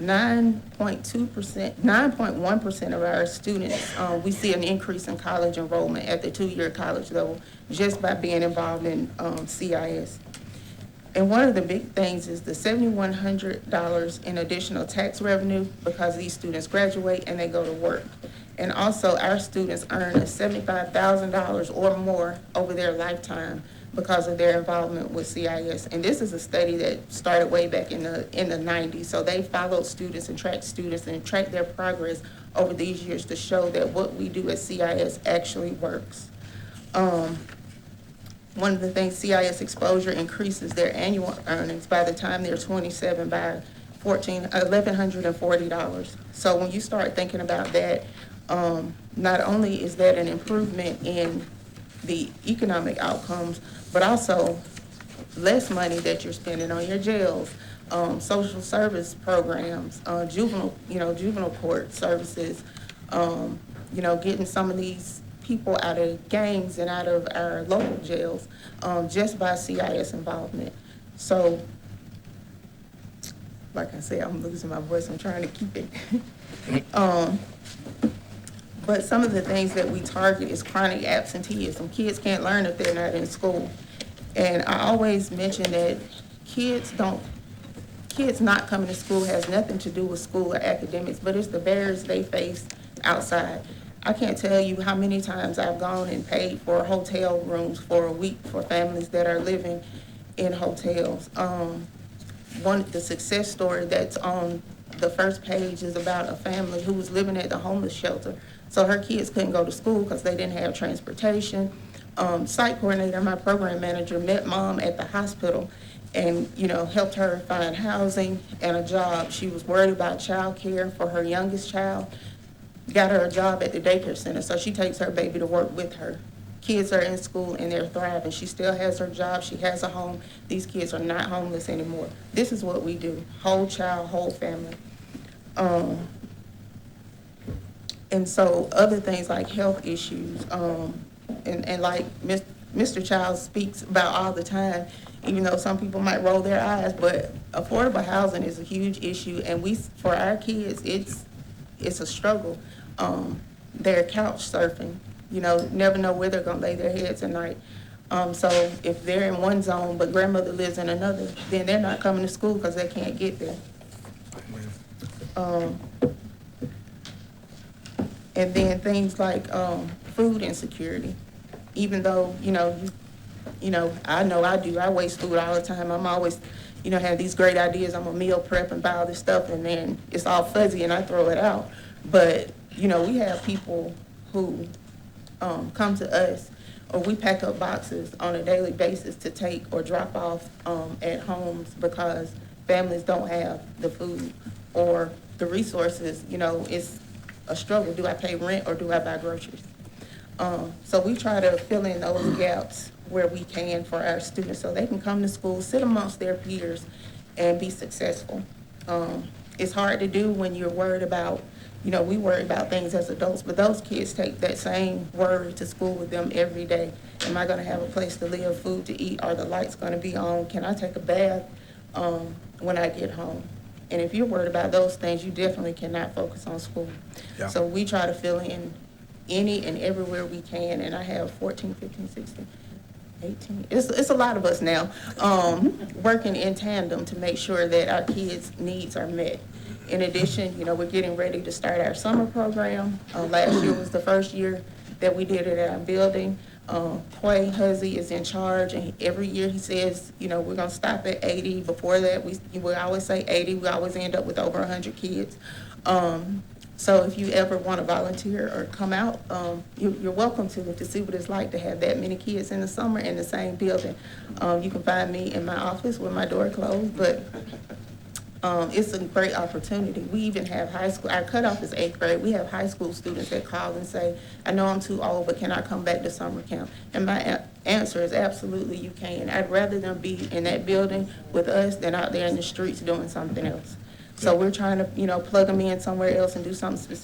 9.1% of our students, we see an increase in college enrollment at the 2-year college level just by being involved in CIS. And one of the big things is the $7,100 in additional tax revenue because these students graduate and they go to work. And also, our students earn $75,000 or more over their lifetime because of their involvement with CIS. And this is a study that started way back in the 90s. So they followed students and tracked their progress over these years to show that what we do at CIS actually works. One of the things, CIS exposure increases their annual earnings by the time they're 27 by $1,140. So when you start thinking about that, not only is that an improvement in the economic outcomes, but also less money that you're spending on your jails, social service programs, juvenile court services, getting some of these people out of gangs and out of our local jails, just by CIS involvement. So, like I said, I'm losing my voice, I'm trying to keep it. But some of the things that we target is chronic absenteeism. Kids can't learn if they're not in school. And I always mention that kids not coming to school has nothing to do with school or academics, but it's the barriers they face outside. I can't tell you how many times I've gone and paid for hotel rooms for a week for families that are living in hotels. The success story that's on the first page is about a family who was living at the homeless shelter. So her kids couldn't go to school because they didn't have transportation. Site coordinator, my program manager, met mom at the hospital and, helped her find housing and a job. She was worried about child care for her youngest child, got her a job at the daycare center, so she takes her baby to work with her. Kids are in school and they're thriving. She still has her job, she has a home. These kids are not homeless anymore. This is what we do, whole child, whole family. And so other things like health issues, and like Mr. Childs speaks about all the time, even though some people might roll their eyes, but affordable housing is a huge issue, and for our kids, it's a struggle. They're couch surfing, never know where they're gonna lay their heads at night. So if they're in one zone, but grandmother lives in another, then they're not coming to school because they can't get there. And then things like food insecurity. Even though, I know I do. I waste food all the time. I'm always, have these great ideas. I'm a meal prep and buy all this stuff, and then it's all fuzzy and I throw it out. But, we have people who come to us, or we pack up boxes on a daily basis to take or drop off at homes because families don't have the food or the resources. It's a struggle. Do I pay rent or do I buy groceries? So we try to fill in those gaps where we can for our students so they can come to school, sit amongst their peers, and be successful. It's hard to do when you're worried about, we worry about things as adults, but those kids take that same worry to school with them every day. Am I gonna have a place to live, food to eat? Are the lights gonna be on? Can I take a bath when I get home? And if you're worried about those things, you definitely cannot focus on school. Yeah. So we try to fill in any and everywhere we can, and I have 14, 15, 16, 18, it's a lot of us now, working in tandem to make sure that our kids' needs are met. In addition, we're getting ready to start our summer program. Last year was the first year that we did it at our building. Quay Huzzy is in charge, and every year he says, we're gonna stop at 80. Before that, we always say 80. We always end up with over 100 kids. So if you ever want to volunteer or come out, you're welcome to see what it's like to have that many kids in the summer in the same building. You can find me in my office with my door closed, but it's a great opportunity. We even have high school, our cutoff is 8th grade. We have high school students that call and say, I know I'm too old, but can I come back to summer camp? And my answer is absolutely you can. I'd rather them be in that building with us than out there in the streets doing something else. So we're trying to, plug them in somewhere else and do something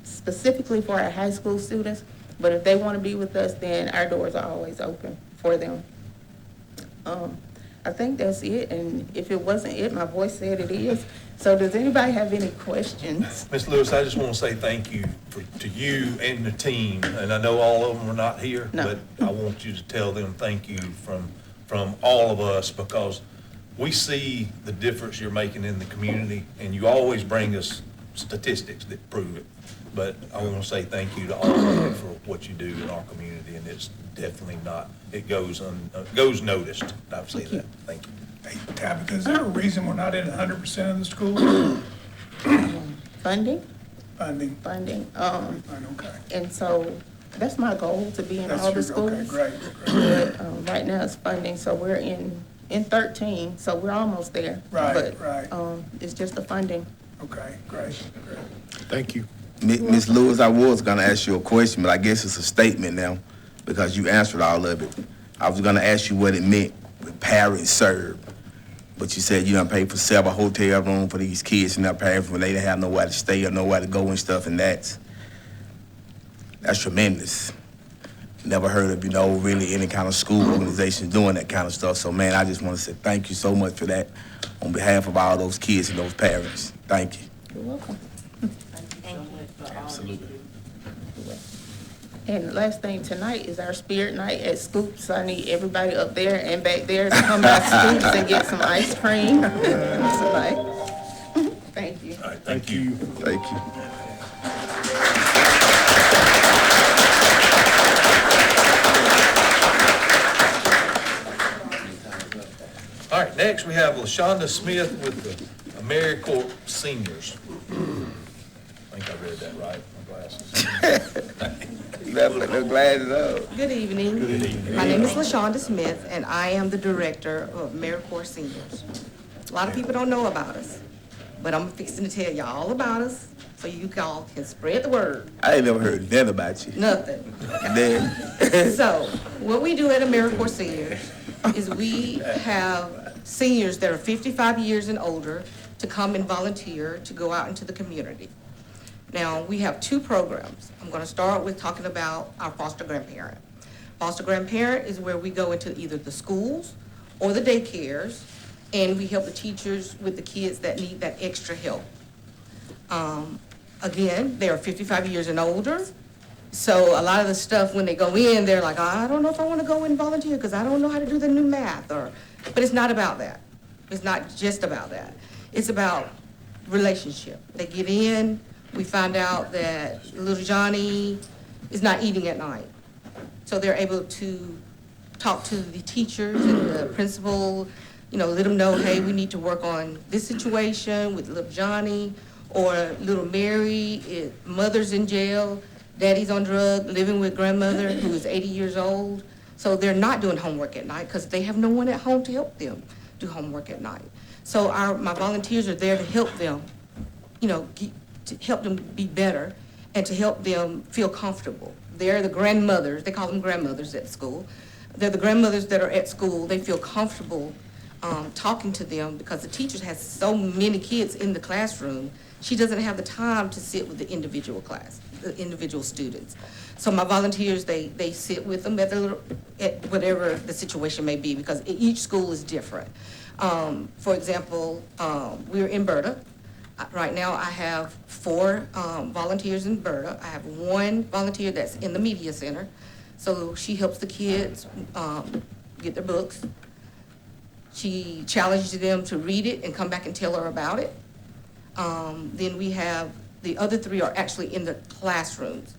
specifically for our high school students. But if they want to be with us, then our doors are always open for them. I think that's it, and if it wasn't it, my voice said it is. So does anybody have any questions? Ms. Lewis, I just want to say thank you to you and the team, and I know all of them are not here, but I want you to tell them thank you from all of us, because we see the difference you're making in the community, and you always bring us statistics that prove it. But I want to say thank you to all of you for what you do in our community, and it's definitely not, it goes noticed. I'll say that. Thank you. Hey, Tabitha, is there a reason we're not in 100% of the schools? Funding? Funding. Okay. And so that's my goal, to be in all the schools. Okay, great. But, right now it's funding, so we're in 13, so we're almost there. Right. But, it's just the funding. Okay, great. Thank you. Ms. Lewis, I was gonna ask you a question, but I guess it's a statement now, because you answered all of it. I was gonna ask you what it meant with parents served, but you said you done paid for several hotel rooms for these kids and their parents when they didn't have nowhere to stay or nowhere to go and stuff, and that's tremendous. Never heard of, really any kind of school organization doing that kind of stuff. So, man, I just want to say thank you so much for that on behalf of all those kids and those parents. Thank you. You're welcome. Absolutely. And the last thing tonight is our spirit night at Scoops. I need everybody up there and back there to come by Scoops and get some ice cream tonight. Thank you. All right, thank you. Thank you. All right, next we have LaShonda Smith with the AmeriCorps Seniors. I think I read that right, my glasses. You gotta put those glasses on. Good evening. Good evening. My name is LaShonda Smith, and I am the director of AmeriCorps Seniors. A lot of people don't know about us, but I'm fixing to tell you all about us, so you all can spread the word. I ain't never heard nothing about you. Nothing. Then, So, what we do at AmeriCorps Seniors is we have seniors that are 55 years and older to come and volunteer to go out into the community. Now, we have two programs. I'm going to start with talking about our foster grandparent. Foster grandparent is where we go into either the schools or the daycares, and we help the teachers with the kids that need that extra help. Again, they are 55 years and older, so a lot of the stuff, when they go in, they're like, I don't know if I want to go and volunteer because I don't know how to do the new math, but it's not about that. It's not just about that. It's about relationship. They get in, we find out that little Johnny is not eating at night. So they're able to talk to the teachers and the principal, let them know, hey, we need to work on this situation with little Johnny, or little Mary, mother's in jail, daddy's on drugs, living with grandmother who is 80 years old. So they're not doing homework at night because they have no one at home to help them do homework at night. So my volunteers are there to help them, to help them be better and to help them feel comfortable. They're the grandmothers, they call them grandmothers at school. They're the grandmothers that are at school. They feel comfortable talking to them because the teacher has so many kids in the classroom. She doesn't have the time to sit with the individual students. So my volunteers, they sit with them at whatever the situation may be, because each school is different. For example, we're in Berta. Right now, I have 4 volunteers in Berta. I have 1 volunteer that's in the media center. So she helps the kids get their books. She challenges them to read it and come back and tell her about it. Then we have the other 3 are actually in the classrooms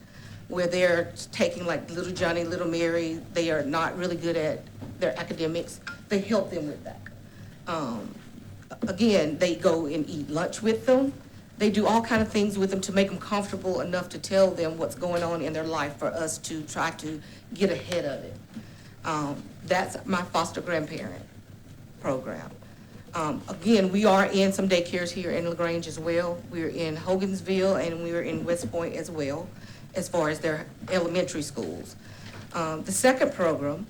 where they're taking like little Johnny, little Mary. They are not really good at their academics. They help them with that. Again, they go and eat lunch with them. They do all kind of things with them to make them comfortable enough to tell them what's going on in their life for us to try to get ahead of it. That's my foster grandparent program. Again, we are in some daycares here in LaGrange as well. We're in Hogansville and we're in West Point as well, as far as their elementary schools. The second program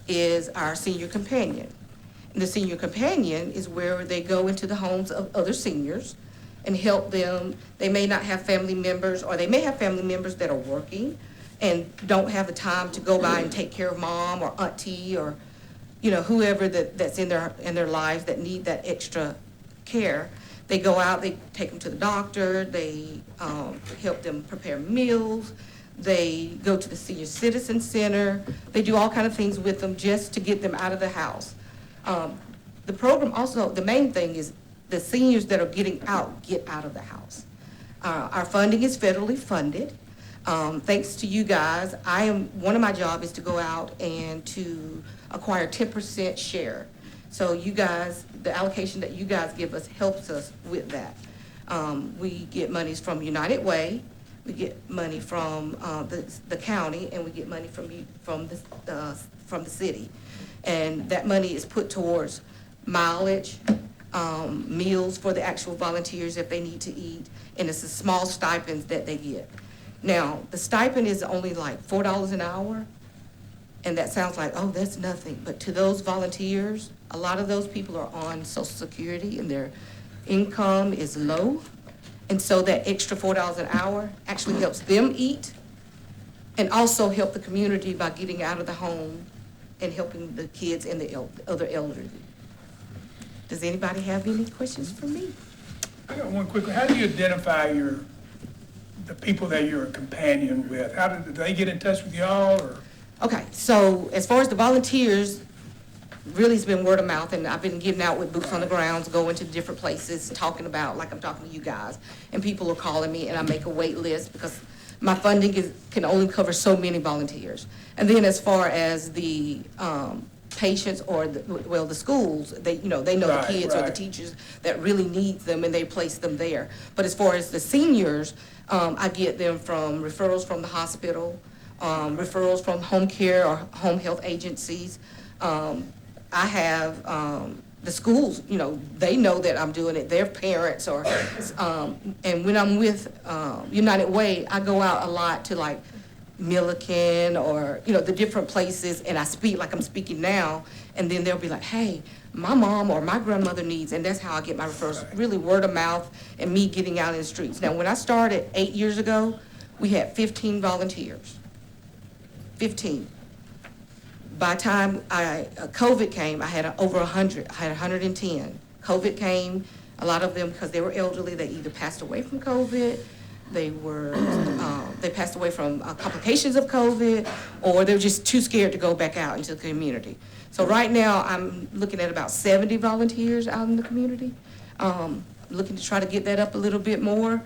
is our senior companion. And the senior companion is where they go into the homes of other seniors and help them. They may not have family members, or they may have family members that are working and don't have the time to go by and take care of mom or auntie or whoever that's in their lives that need that extra care. They go out, they take them to the doctor, they help them prepare meals, they go to the senior citizen center, they do all kind of things with them just to get them out of the house. The the program also, the main thing is the seniors that are getting out, get out of the house. Our funding is federally funded. Thanks to you guys, one of my job is to go out and to acquire 10% share. So you guys, the allocation that you guys give us helps us with that. We get monies from United Way, we get money from the county, and we get money from the city. And that money is put towards mileage, meals for the actual volunteers if they need to eat, and it's a small stipends that they get. Now, the stipend is only like $4 an hour, and that sounds like, oh, that's nothing. But to those volunteers, a lot of those people are on Social Security and their income is low. And so that extra $4 an hour actually helps them eat and also help the community by getting out of the home and helping the kids and the other elderly. Does anybody have any questions for me? I got one quick one. How do you identify the people that you're a companion with? How do they get in touch with y'all, or? Okay, so as far as the volunteers, really it's been word of mouth, and I've been getting out with boots on the grounds, going to different places, talking about, like I'm talking to you guys, and people are calling me, and I make a wait list because my funding can only cover so many volunteers. And then as far as the patients or the schools, they know the kids or the teachers that really need them, and they place them there. But as far as the seniors, I get them from referrals from the hospital, referrals from home care or home health agencies. I have the schools, they know that I'm doing it, their parents or, and when I'm with United Way, I go out a lot to like Milliken or, the different places, and I speak like I'm speaking now, and then they'll be like, hey, my mom or my grandmother needs, and that's how I get my referrals, really word of mouth and me getting out in the streets. Now, when I started 8 years ago, we had 15 volunteers, 15. By the time COVID came, I had over 100, I had 110. COVID came, a lot of them, because they were elderly, they either passed away from COVID, they passed away from complications of COVID, or they were just too scared to go back out into the community. So right now, I'm looking at about 70 volunteers out in the community. Looking to try to get that up a little bit more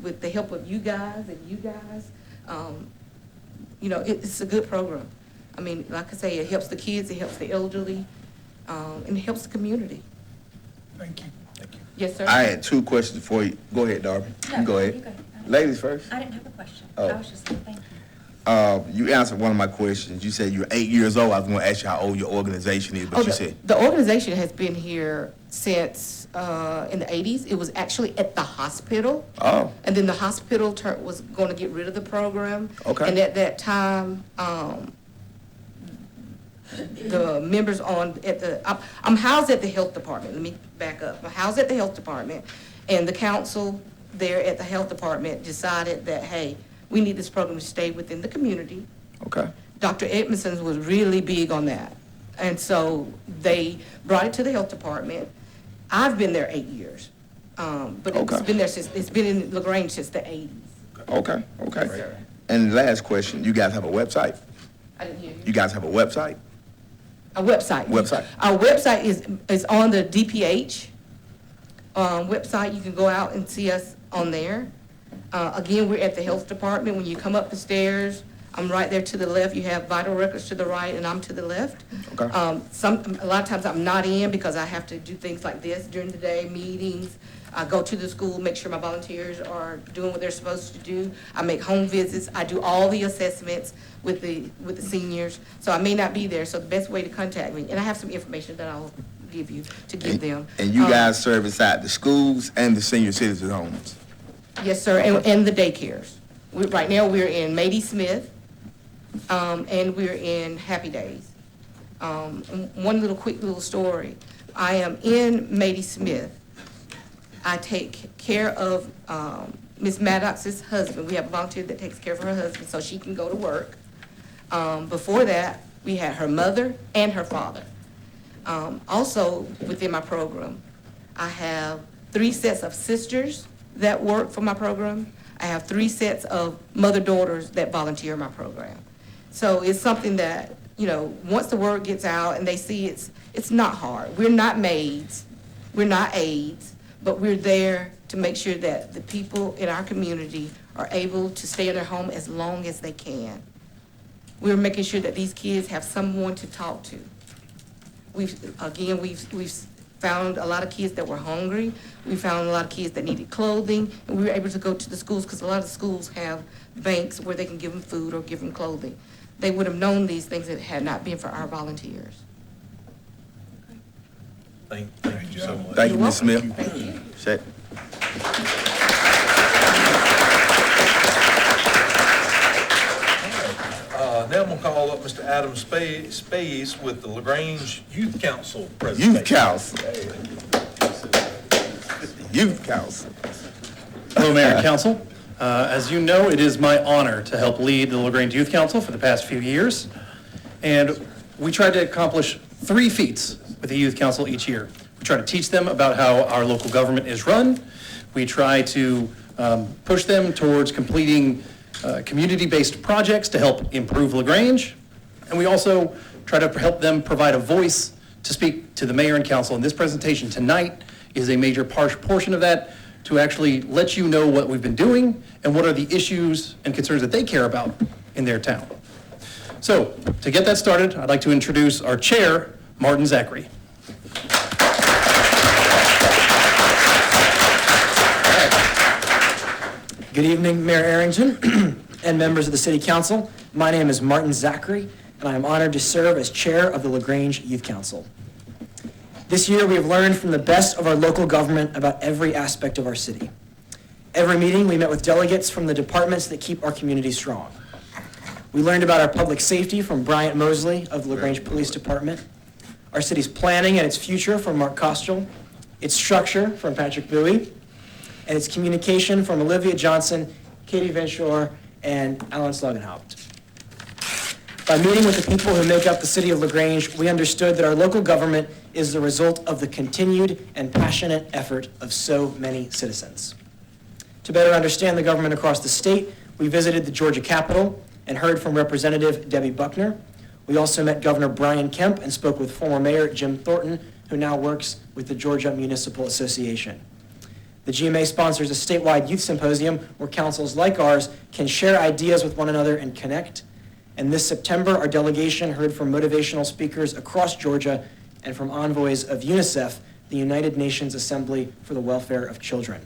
with the help of you guys. It's a good program. I mean, like I say, it helps the kids, it helps the elderly, and it helps the community. Thank you. Yes, sir? I had two questions for you. Go ahead, Darby. No, Go ahead. you go. Ladies first. I didn't have a question. Oh. I was just saying thank you. You answered one of my questions. You said you're 8 years old. I was going to ask you how old your organization is, but you said. The organization has been here since in the 80s. It was actually at the hospital. Oh. And then the hospital was going to get rid of the program. Okay. And at that time, the members I'm housed at the health department. Let me back up. I'm housed at the health department, and the council there at the health department decided that, hey, we need this program to stay within the community. Okay. Dr. Edmondson was really big on that. And so they brought it to the health department. I've been there 8 years. But it's been in LaGrange since the 80s. Okay. And last question, you guys have a website? I didn't hear you. You guys have a website? A website. Our website is on the DPH website. You can go out and see us on there. Again, we're at the health department. When you come up the stairs, I'm right there to the left. You have vital records to the right, and I'm to the left. Okay. A lot of times I'm not in because I have to do things like this during the day, meetings. I go to the school, make sure my volunteers are doing what they're supposed to do. I make home visits. I do all the assessments with the seniors. So I may not be there. So the best way to contact me, and I have some information that I'll give you to give them. And you guys serve inside the schools and the senior citizen homes? Yes, sir, and the daycares. Right now, we're in Mady Smith, and we're in Happy Days. One quick little story. I am in Mady Smith. I take care of Miss Maddox's husband. We have a volunteer that takes care of her husband so she can go to work. Before that, we had her mother and her father. Also, within my program, I have 3 sets of sisters that work for my program. I have 3 sets of mother-daughters that volunteer in my program. So it's something that once the word gets out and they see it's not hard. We're not maids, we're not aides, but we're there to make sure that the people in our community are able to stay in their home as long as they can. We're making sure that these kids have someone to talk to. We've found a lot of kids that were hungry. We found a lot of kids that needed clothing, and we were able to go to the schools because a lot of the schools have banks where they can give them food or give them clothing. They would have known these things if it had not been for our volunteers. Thank you so much. Thank you, You're Ms. Smith. welcome. Thank you. Check. Now I'm gonna call up Mr. Adam Space with the LaGrange Youth Council presentation. Youth Council. Youth Council. Hello, Mayor and Council. As you know, it is my honor to help lead the LaGrange Youth Council for the past few years. And we try to accomplish 3 feats with the Youth Council each year. We try to teach them about how our local government is run. We try to push them towards completing community-based projects to help improve LaGrange. And we also try to help them provide a voice to speak to the mayor and council. And this presentation tonight is a major portion of that, to actually let you know what we've been doing and what are the issues and concerns that they care about in their town. So to get that started, I'd like to introduce our chair, Martin Zachary. Good evening, Mayor Arrington and members of the City Council. My name is Martin Zachary, and I am honored to serve as chair of the LaGrange Youth Council. This year, we have learned from the best of our local government about every aspect of our city. Every meeting, we met with delegates from the departments that keep our community strong. We learned about our public safety from Bryant Mosley of the LaGrange Police Department, our city's planning and its future from Mark Kostrel, its structure from Patrick Bowie, and its communication from Olivia Johnson, Katie Venshore, and Alan Slogenhaupt. By meeting with the people who make up the city of LaGrange, we understood that our local government is the result of the continued and passionate effort of so many citizens. To better understand the government across the state, we visited the Georgia Capitol and heard from Representative Debbie Buckner. We also met Governor Brian Kemp and spoke with former Mayor Jim Thornton, who now works with the Georgia Municipal Association. The GMA sponsors a statewide youth symposium where councils like ours can share ideas with one another and connect. And this September, our delegation heard from motivational speakers across Georgia and from envoys of UNICEF, the United Nations Assembly for the Welfare of Children.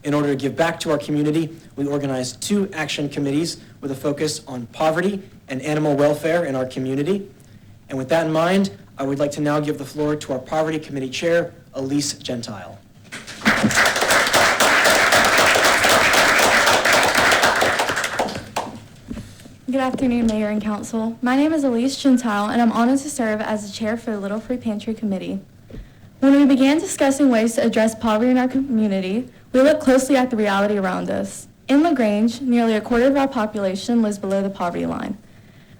In order to give back to our community, we organized 2 action committees with a focus on poverty and animal welfare in our community. And with that in mind, I would like to now give the floor to our Poverty Committee Chair, Elise Gentile. Good afternoon, Mayor and Council. My name is Elise Gentile, and I'm honored to serve as the chair for the Little Free Pantry Committee. When we began discussing ways to address poverty in our community, we looked closely at the reality around us. In LaGrange, nearly a quarter of our population lives below the poverty line.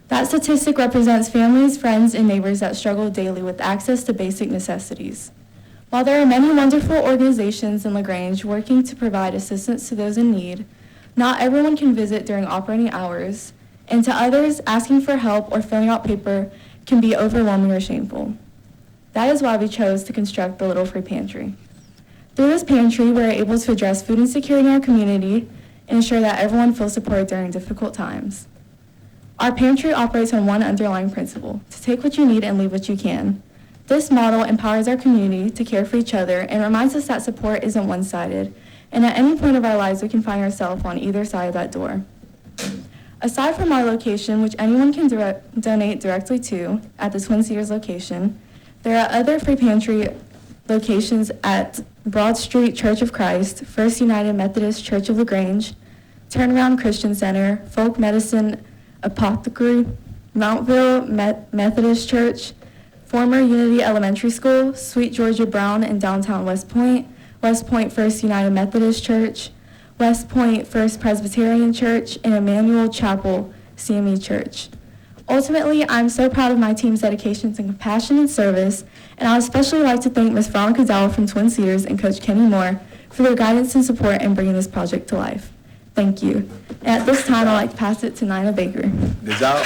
That statistic represents families, friends, and neighbors that struggle daily with access to basic necessities. While there are many wonderful organizations in LaGrange working to provide assistance to those in need, not everyone can visit during operating hours, and to others, asking for help or filling out paper can be overwhelming or shameful. That is why we chose to construct the Little Free Pantry. Through this pantry, we're able to address food insecurity in our community and ensure that everyone feels supported during difficult times. Our pantry operates on one underlying principle: to take what you need and leave what you can. This model empowers our community to care for each other and reminds us that support isn't one-sided, and at any point of our lives, we can find ourselves on either side of that door. Aside from our location, which anyone can donate directly to at the Twin Cedars location, there are other free pantry locations at Broad Street Church of Christ, First United Methodist Church of LaGrange, Turnaround Christian Center, Folk Medicine Apothecary, Mountville Methodist Church, former Unity Elementary School, Sweet Georgia Brown in downtown West Point First United Methodist Church, West Point First Presbyterian Church, and Emmanuel Chapel CME Church. Ultimately, I'm so proud of my team's dedication to compassion and service, and I would especially like to thank Ms. Veronica Dowell from Twin Cedars and Coach Kenny Moore for their guidance and support in bringing this project to life. Thank you. And at this time, I'd like to pass it to Nina Baker. Good job.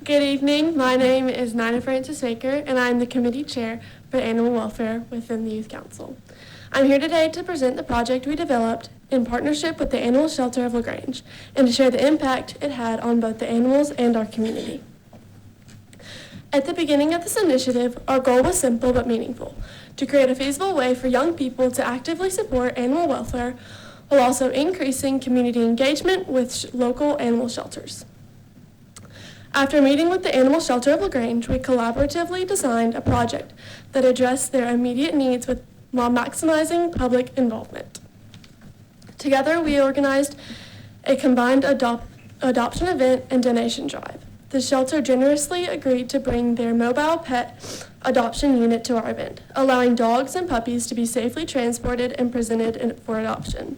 Good evening. My name is Nina Francis Baker, and I'm the committee chair for animal welfare within the Youth Council. I'm here today to present the project we developed in partnership with the Animal Shelter of LaGrange and to share the impact it had on both the animals and our community. At the beginning of this initiative, our goal was simple but meaningful: to create a feasible way for young people to actively support animal welfare while also increasing community engagement with local animal shelters. After meeting with the Animal Shelter of LaGrange, we collaboratively designed a project that addressed their immediate needs while maximizing public involvement. Together, we organized a combined adoption event and donation drive. The shelter generously agreed to bring their mobile pet adoption unit to our event, allowing dogs and puppies to be safely transported and presented for adoption.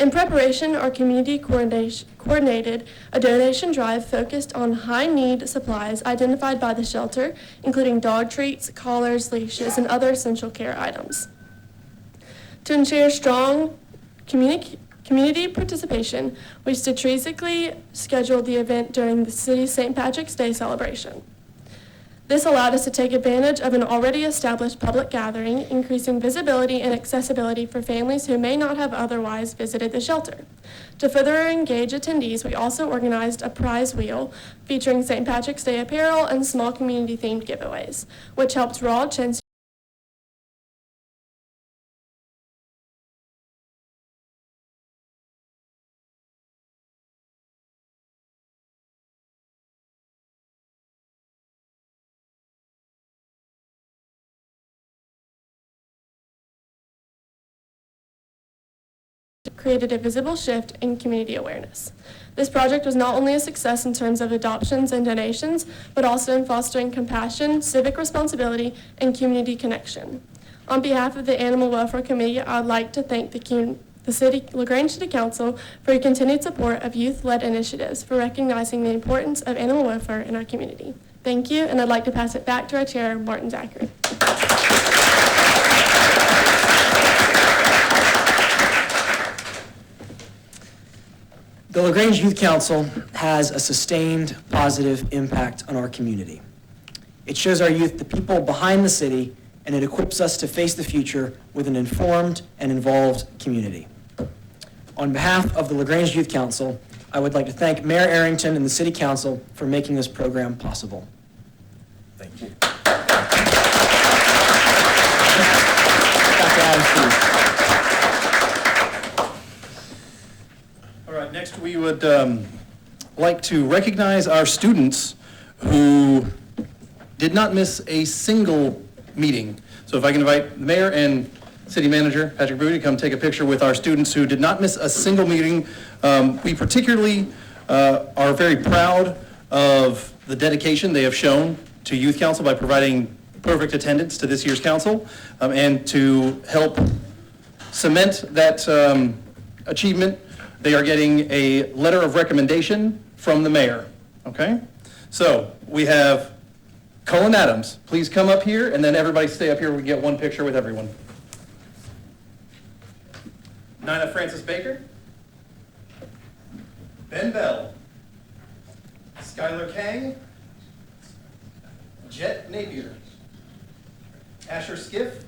In preparation, our community coordinated a donation drive focused on high-need supplies identified by the shelter, including dog treats, collars, leashes, and other essential care items. To ensure strong community participation, we strategically scheduled the event during the city's St. Patrick's Day celebration. This allowed us to take advantage of an already established public gathering, increasing visibility and accessibility for families who may not have otherwise visited the shelter. To further engage attendees, we also organized a prize wheel featuring St. Patrick's Day apparel and small community-themed giveaways, which helped draw attention created a visible shift in community awareness. This project was not only a success in terms of adoptions and donations, but also in fostering compassion, civic responsibility, and community connection. On behalf of the Animal Welfare Committee, I would like to thank the LaGrange City Council for your continued support of youth-led initiatives, for recognizing the importance of animal welfare in our community. Thank you, and I'd like to pass it back to our chair, Martin Zachary. The LaGrange Youth Council has a sustained positive impact on our community. It shows our youth the people behind the city, and it equips us to face the future with an informed and involved community. On behalf of the LaGrange Youth Council, I would like to thank Mayor Arrington and the City Council for making this program possible. Thank you. Dr. Adams, please. All right, next we would like to recognize our students who did not miss a single meeting. So if I can invite the mayor and city manager, Patrick Booty, to come take a picture with our students who did not miss a single meeting. We particularly are very proud of the dedication they have shown to Youth Council by providing perfect attendance to this year's council, and to help cement that achievement, they are getting a letter of recommendation from the mayor, okay? So we have Cullen Adams, please come up here, and then everybody stay up here, we get one picture with everyone. Nina Francis Baker. Ben Bell. Skylar Kang. Jet Napier. Asher Skiff.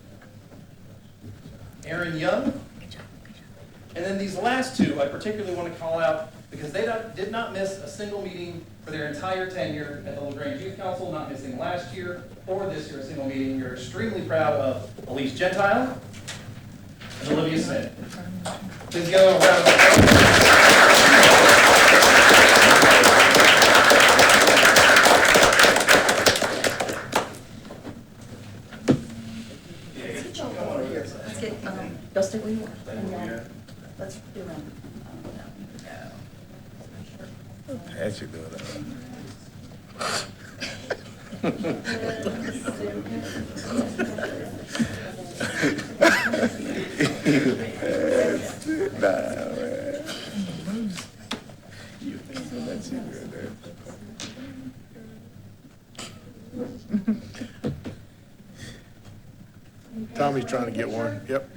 Aaron Young. And then these last two, I particularly want to call out because they did not miss a single meeting for their entire tenure at the LaGrange Youth Council, not missing last year or this year a single meeting. You're extremely proud of Elise Gentile and Olivia Smith. Please give them a round of applause. Let's get, y'all stay where you are. Let's do around. That should do it. Tommy's trying to get one. Yep.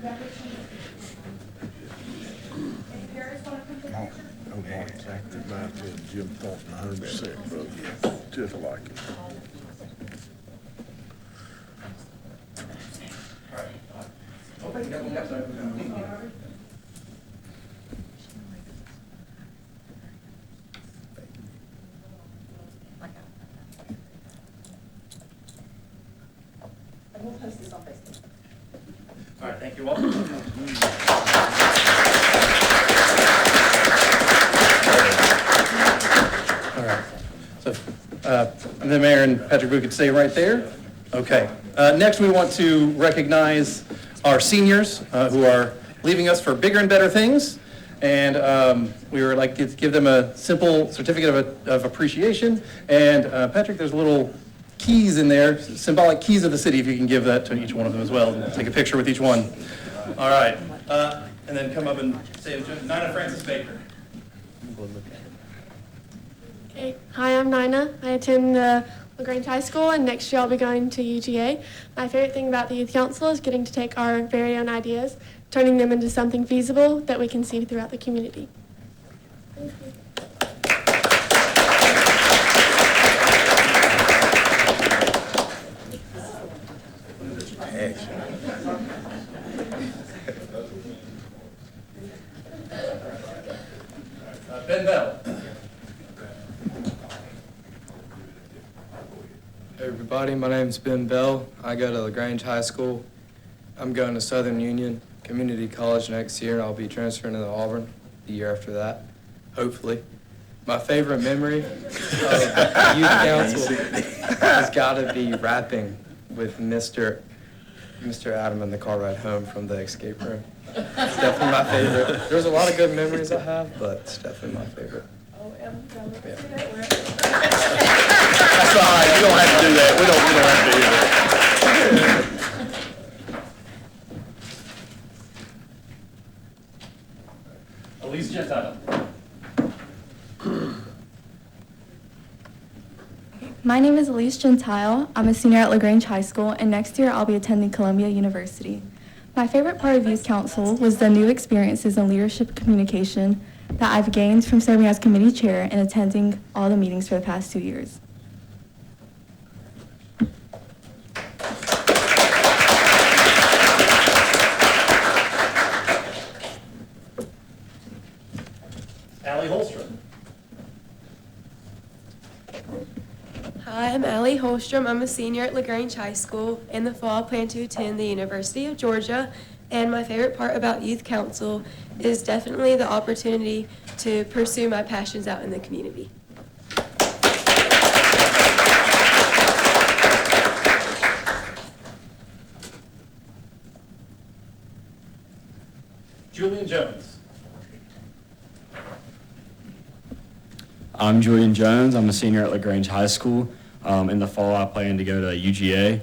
Martin Zachary, reminds me of Jim Thornton, 100%, brother. Just like him. All right, thank you all. All right, so, and the mayor and Patrick Boo could stay right there. Okay, next we want to recognize our seniors who are leaving us for bigger and better things. And we would like to give them a simple certificate of appreciation. And Patrick, there's little keys in there, symbolic keys of the city, if you can give that to each one of them as well, and take a picture with each one. All right, and then come up and say, Nina Francis Baker. Okay. Hi, I'm Nina. I attend LaGrange High School, and next year I'll be going to UGA. My favorite thing about the Youth Council is getting to take our very own ideas, turning them into something feasible that we can see throughout the community. Thank you. Ben Bell. Hey everybody, my name's Ben Bell. I go to LaGrange High School. I'm going to Southern Union Community College next year, and I'll be transferring to Auburn the year after that, hopefully. My favorite memory of youth council has got to be rapping with Mr. Adam in the car ride home from the escape room. It's definitely my favorite. There's a lot of good memories I have, but it's definitely my favorite. That's all right, you don't have to do that. We don't have to do that. Elise Gentile. My name is Elise Gentile. I'm a senior at LaGrange High School, and next year I'll be attending Columbia University. My favorite part of Youth Council was the new experiences in leadership communication that I've gained from serving as committee chair and attending all the meetings for the past 2 years. Allie Holstrom. Hi, I'm Allie Holstrom. I'm a senior at LaGrange High School. In the fall, I plan to attend the University of Georgia. And my favorite part about Youth Council is definitely the opportunity to pursue my passions out in the community. Julian Jones. I'm Julian Jones. I'm a senior at LaGrange High School. In the fall, I plan to go to UGA.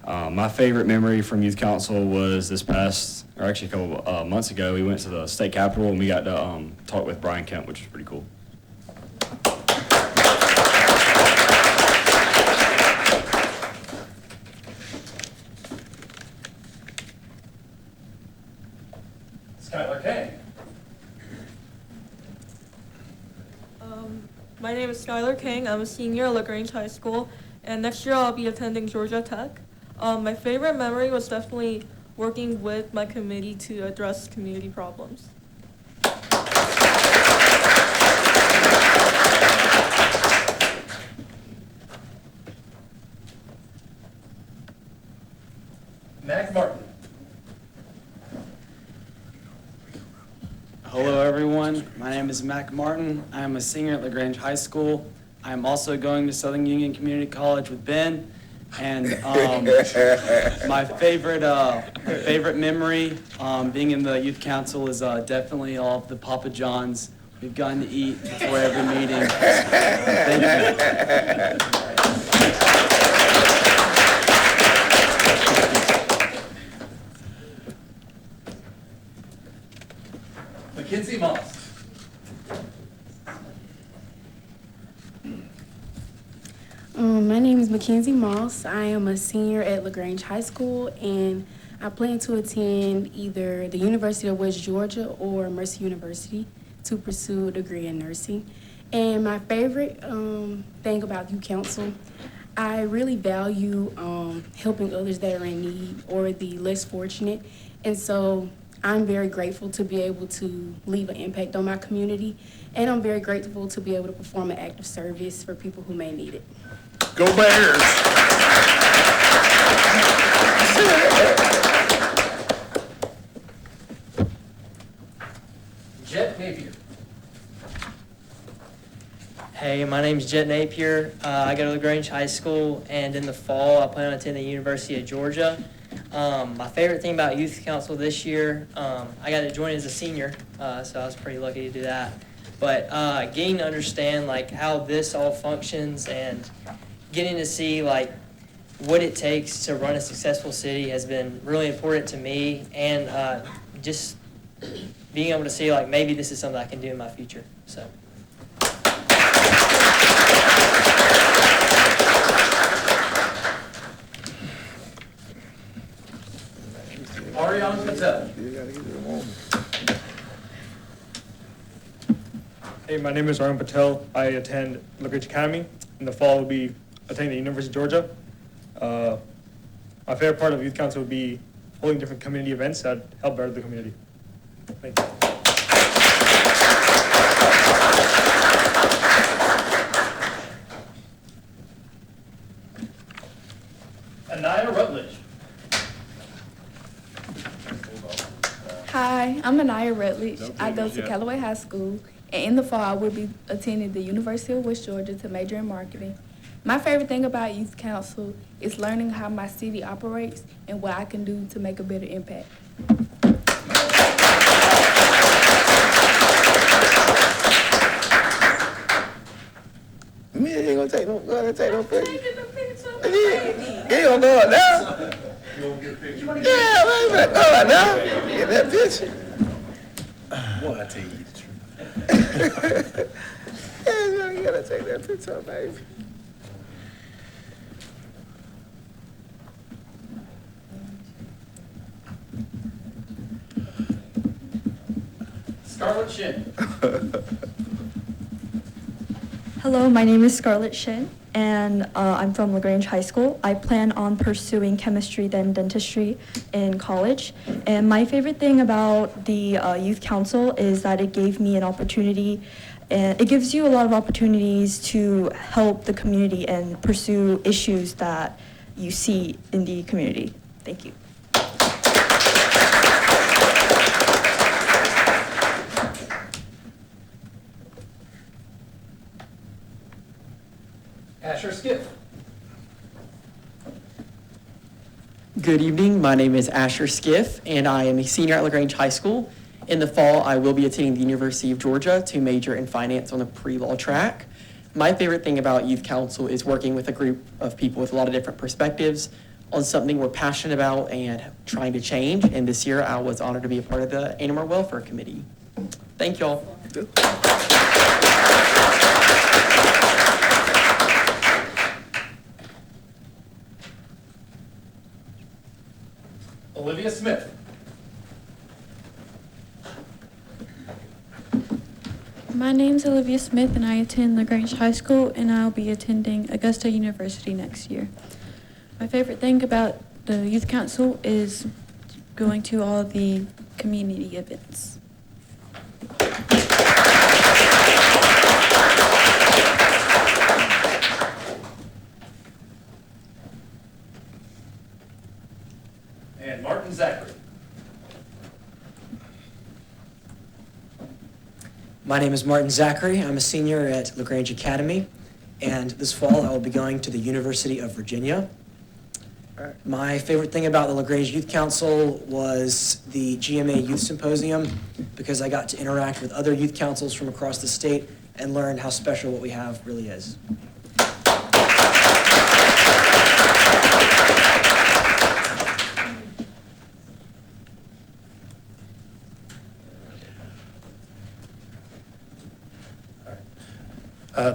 My favorite memory from Youth Council was this past, or actually a couple months ago, we went to the state capitol and we got to talk with Brian Kemp, which was pretty cool. Skylar Kay. My name is Skylar King. I'm a senior at LaGrange High School, and next year I'll be attending Georgia Tech. My favorite memory was definitely working with my committee to address community problems. Mac Martin. Hello, everyone. My name is Mac Martin. I am a senior at LaGrange High School. I am also going to Southern Union Community College with Ben. And my favorite memory being in the Youth Council is definitely all of the Papa John's we've gotten to eat before every meeting. Thank you. Mackenzie Moss. My name is Mackenzie Moss. I am a senior at LaGrange High School, and I plan to attend either the University of West Georgia or Mercer University to pursue a degree in nursing. And my favorite thing about youth council, I really value helping others that are in need or the less fortunate. And so I'm very grateful to be able to leave an impact on my community. And I'm very grateful to be able to perform an act of service for people who may need it. Go Bears! Jet Napier. Hey, my name's Jet Napier. I go to LaGrange High School, and in the fall, I plan on attending the University of Georgia. My favorite thing about Youth Council this year, I got to join as a senior, so I was pretty lucky to do that. But getting to understand like how this all functions and getting to see like what it takes to run a successful city has been really important to me, and just being able to see like maybe this is something I can do in my future. So. Ariane Patel. Hey, my name is Arun Patel. I attend LaGrange Academy. In the fall, I'll be attending the University of Georgia. My favorite part of Youth Council would be holding different community events that help better the community. Thank you. Anaya Rutledge. Hi, I'm Anaya Rutledge. I go to Callaway High School, and in the fall, I will be attending the University of West Georgia to major in marketing. My favorite thing about Youth Council is learning how my city operates and what I can do to make a better impact. Me ain't gonna take no picture. You gonna go up now? Yeah, man, go up now. Get that picture. Boy, I tell you the truth. Yeah, you gotta take that picture, baby. Scarlett Shin. Hello, my name is Scarlett Shin, and I'm from LaGrange High School. I plan on pursuing chemistry, then dentistry in college. And my favorite thing about the Youth Council is that it gave me an opportunity, and it gives you a lot of opportunities to help the community and pursue issues that you see in the community. Thank you. Asher Skiff. Good evening. My name is Asher Skiff, and I am a senior at LaGrange High School. In the fall, I will be attending the University of Georgia to major in finance on the pre-law track. My favorite thing about Youth Council is working with a group of people with a lot of different perspectives on something we're passionate about and trying to change. And this year, I was honored to be a part of the Animal Welfare Committee. Thank y'all. Olivia Smith. My name's Olivia Smith, and I attend LaGrange High School, and I'll be attending Augusta University next year. My favorite thing about the Youth Council is going to all the community events. And Martin Zachary. My name is Martin Zachary. I'm a senior at LaGrange Academy, and this fall I will be going to the University of Virginia. My favorite thing about the LaGrange Youth Council was the GMA Youth Symposium, because I got to interact with other youth councils from across the state and learn how special what we have really is.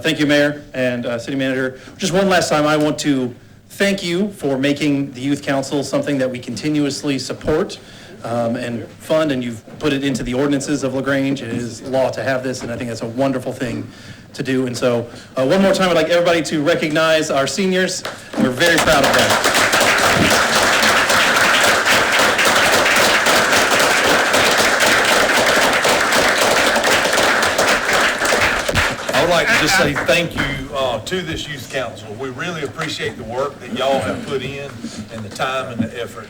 Thank you, Mayor and City Manager. Just one last time, I want to thank you for making the Youth Council something that we continuously support. and fund, and you've put it into the ordinances of LaGrange. It is law to have this, and I think that's a wonderful thing to do. And so, one more time, I'd like everybody to recognize our seniors. We're very proud of them. I would like to just say thank you to this youth council. We really appreciate the work that y'all have put in and the time and the effort.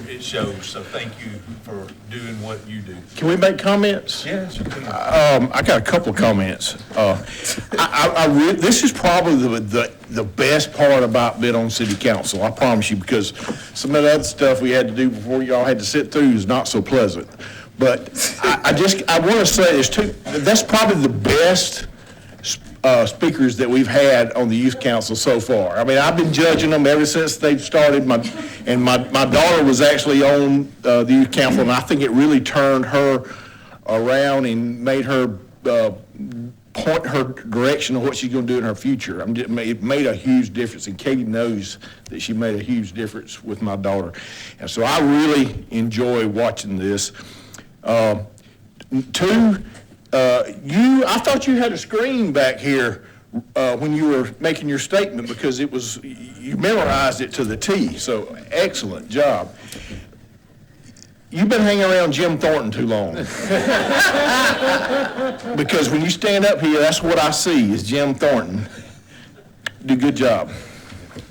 It shows. So thank you for doing what you do. Can we make comments? Yes, you can. I got a couple of comments. This is probably the best part about being on city council, I promise you, because some of the other stuff we had to do before y'all had to sit through is not so pleasant. But I want to say that's probably the best speakers that we've had on the youth council so far. I mean, I've been judging them ever since they've started. My daughter was actually on the youth council, and I think it really turned her around and made her point her direction of what she's going to do in her future. It made a huge difference, and Katie knows that she made a huge difference with my daughter. And so I really enjoy watching this. I thought you had a screen back here when you were making your statement, because you memorized it to the T, so excellent job. You've been hanging around Jim Thornton too long. Because when you stand up here, that's what I see is Jim Thornton. Do a good job.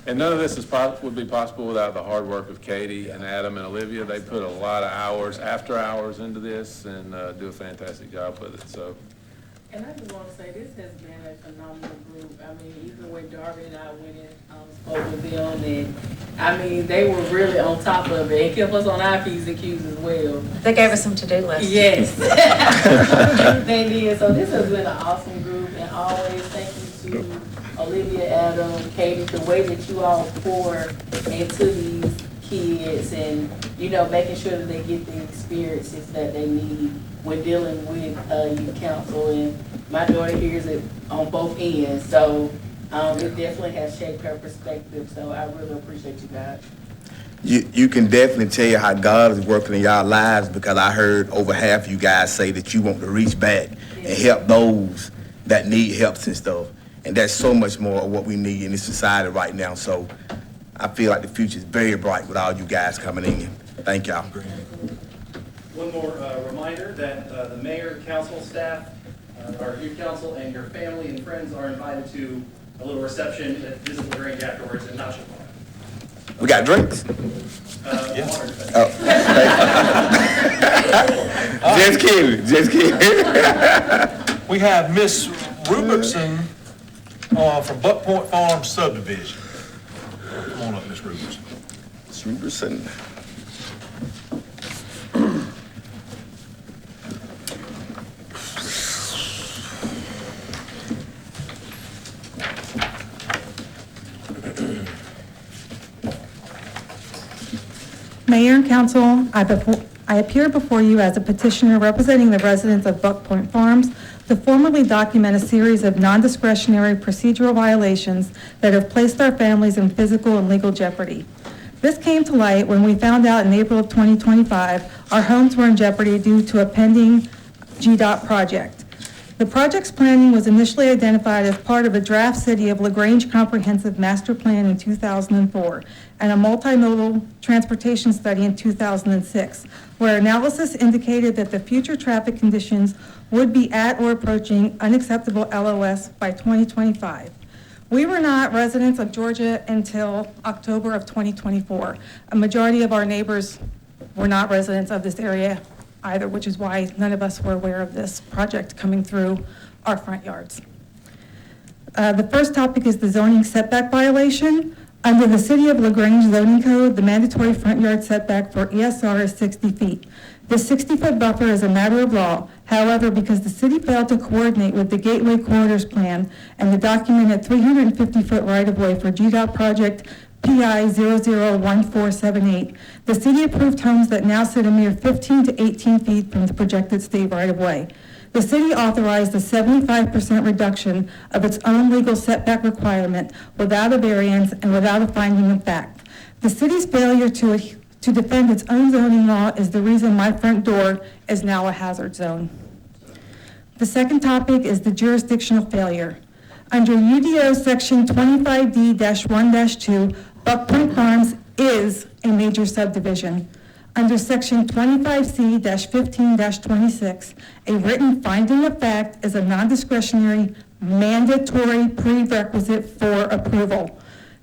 And none of this would be possible without the hard work of Katie and Adam and Olivia. They put a lot of hours, after hours, into this and do a fantastic job with it. So. And I just want to say, this has been a phenomenal group. I mean, even when Darby and I went in, spoke with them, and I mean, they were really on top of it and kept us on our P's and Q's as well. They gave us some to-do lists. Yes. They did. So this has been an awesome group, and always thank you to Olivia, Adam, Katie, the way that you all pour into these kids and, making sure that they get the experiences that they need when dealing with youth council. And my daughter hears it on both ends. So it definitely has shaped her perspective. So I really appreciate you guys. You can definitely tell how God is working in y'all lives, because I heard over half of you guys say that you want to reach back and help those that need help and stuff. And that's so much more of what we need in this society right now. So I feel like the future is very bright with all you guys coming in. Thank y'all. One more reminder that the mayor, council, staff, our youth council, and your family and friends are invited to a little reception at Visit LaGrange afterwards at Nacho Bar. We got drinks? Yes. Just kidding. We have Miss Rubertson from Buck Point Farm Subdivision. Come on up, Miss Rubertson. Miss Rubertson. Mayor and Council, I appear before you as a petitioner representing the residents of Buck Point Farms to formally document a series of non-discretionary procedural violations that have placed our families in physical and legal jeopardy. This came to light when we found out in April of 2025 our homes were in jeopardy due to a pending GDOT project. The project's planning was initially identified as part of a draft City of LaGrange Comprehensive Master Plan in 2004 and a multimodal transportation study in 2006, where analysis indicated that the future traffic conditions would be at or approaching unacceptable LOS by 2025. We were not residents of Georgia until October of 2024. A majority of our neighbors were not residents of this area either, which is why none of us were aware of this project coming through our front yards. The first topic is the zoning setback violation. Under the City of LaGrange zoning code, the mandatory front yard setback for ESR is 60 feet. This 60-foot buffer is a matter of law. However, because the city failed to coordinate with the Gateway Corridors Plan and the documented 350-foot right-of-way for GDOT project PI 001478, the city approved homes that now sit a mere 15 to 18 feet from the projected state right-of-way. The city authorized a 75% reduction of its own legal setback requirement without a variance and without a finding of fact. The city's failure to to defend its own zoning law is the reason my front door is now a hazard zone. The second topic is the jurisdictional failure. Under UDO Section 25D-1-2, Buck Point Farms is a major subdivision. Under Section 25C-15-26, a written finding of fact is a non-discretionary, mandatory prerequisite for approval.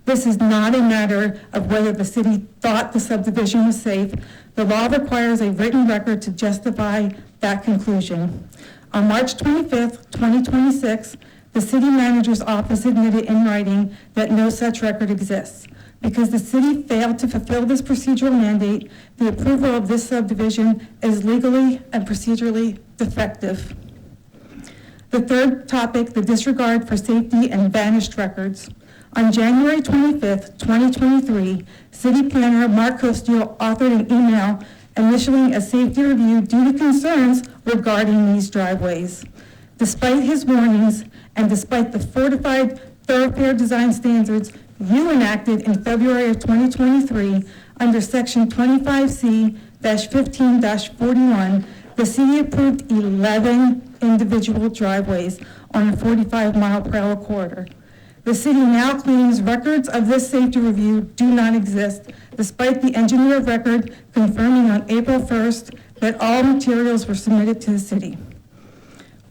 This is not a matter of whether the city thought the subdivision was safe. The law requires a written record to justify that conclusion. On March 25th, 2026, the city manager's office admitted in writing that no such record exists. Because the city failed to fulfill this procedural mandate, the approval of this subdivision is legally and procedurally defective. The third topic, the disregard for safety and vanished records. On January 25th, 2023, City Planner Mark Costio authored an email initialing a safety review due to concerns regarding these driveways. Despite his warnings and despite the fortified thoroughfare design standards you enacted in February of 2023 under Section 25C-15-41, the city approved 11 individual driveways on a 45-mile-per-hour corridor. The city now claims records of this safety review do not exist, despite the engineer of record confirming on April 1st that all materials were submitted to the city.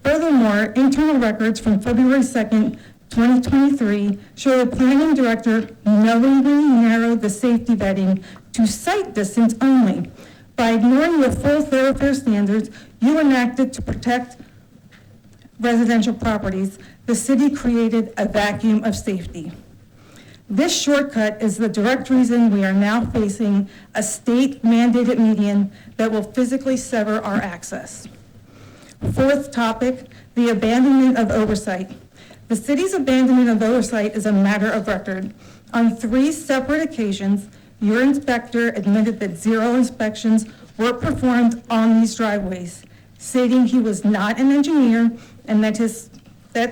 Furthermore, internal records from February 2nd, 2023 show the planning director knowingly narrowed the safety vetting to site distance only. By ignoring the full thoroughfare standards you enacted to protect residential properties, the city created a vacuum of safety. This shortcut is the direct reason we are now facing a state-mandated median that will physically sever our access. Fourth topic, the abandonment of oversight. The city's abandonment of oversight is a matter of record. On 3 separate occasions, your inspector admitted that 0 inspections were performed on these driveways, stating he was not an engineer and that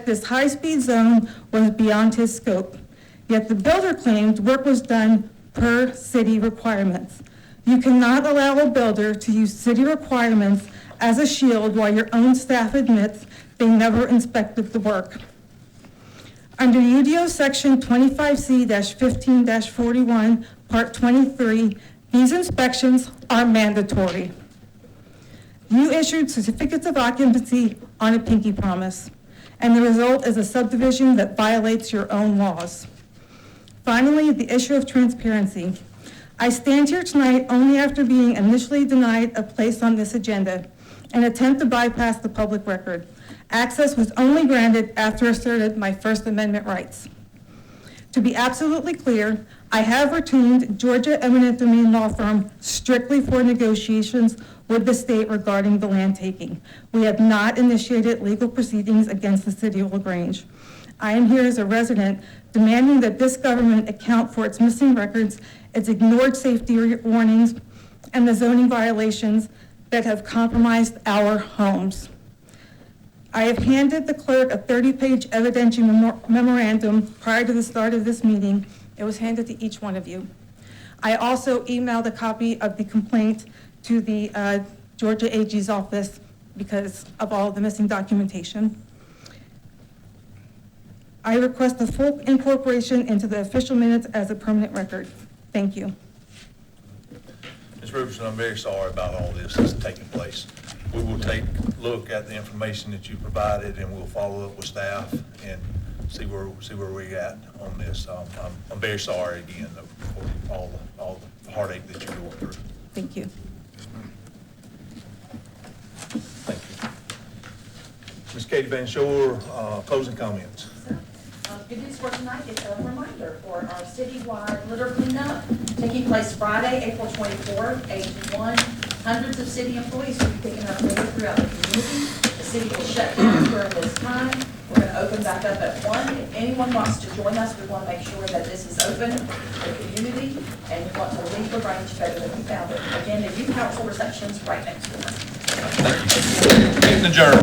this high-speed zone was beyond his scope. Yet the builder claimed work was done per city requirements. You cannot allow a builder to use city requirements as a shield while your own staff admits they never inspected the work. Under UDO Section 25C-15-41, Part 23, these inspections are mandatory. You issued certificates of occupancy on a pinky promise, and the result is a subdivision that violates your own laws. Finally, the issue of transparency. I stand here tonight only after being initially denied a place on this agenda, an attempt to bypass the public record. Access was only granted after asserted my First Amendment rights. To be absolutely clear, I have retained Georgia eminent domain law firm strictly for negotiations with the state regarding the land taking. We have not initiated legal proceedings against the city of LaGrange. I am here as a resident demanding that this government account for its missing records, its ignored safety warnings, and the zoning violations that have compromised our homes. I have handed the clerk a 30-page evidentiary memorandum prior to the start of this meeting. It was handed to each one of you. I also emailed a copy of the complaint to the Georgia AG's office because of all the missing documentation. I request the full incorporation into the official minutes as a permanent record. Thank you. Ms. Robertson, I'm very sorry about all this that's taking place. We will take a look at the information that you provided, and we'll follow up with staff and see where we're at on this. I'm very sorry again for all the heartache that you're going through. Thank you. Thank you. Ms. Katie Van Shore, closing comments. Good news for tonight is a reminder for our citywide litter cleanup taking place Friday, April 24th, 8 to 1. Hundreds of city employees will be picking up litter throughout the community. The city will shut down during this time. We're going to open back up at 1. If anyone wants to join us, we want to make sure that this is open to the community, and we want to leave LaGrange better than we found it. Again, the youth council reception's right next door. Thank you. Meeting adjourned.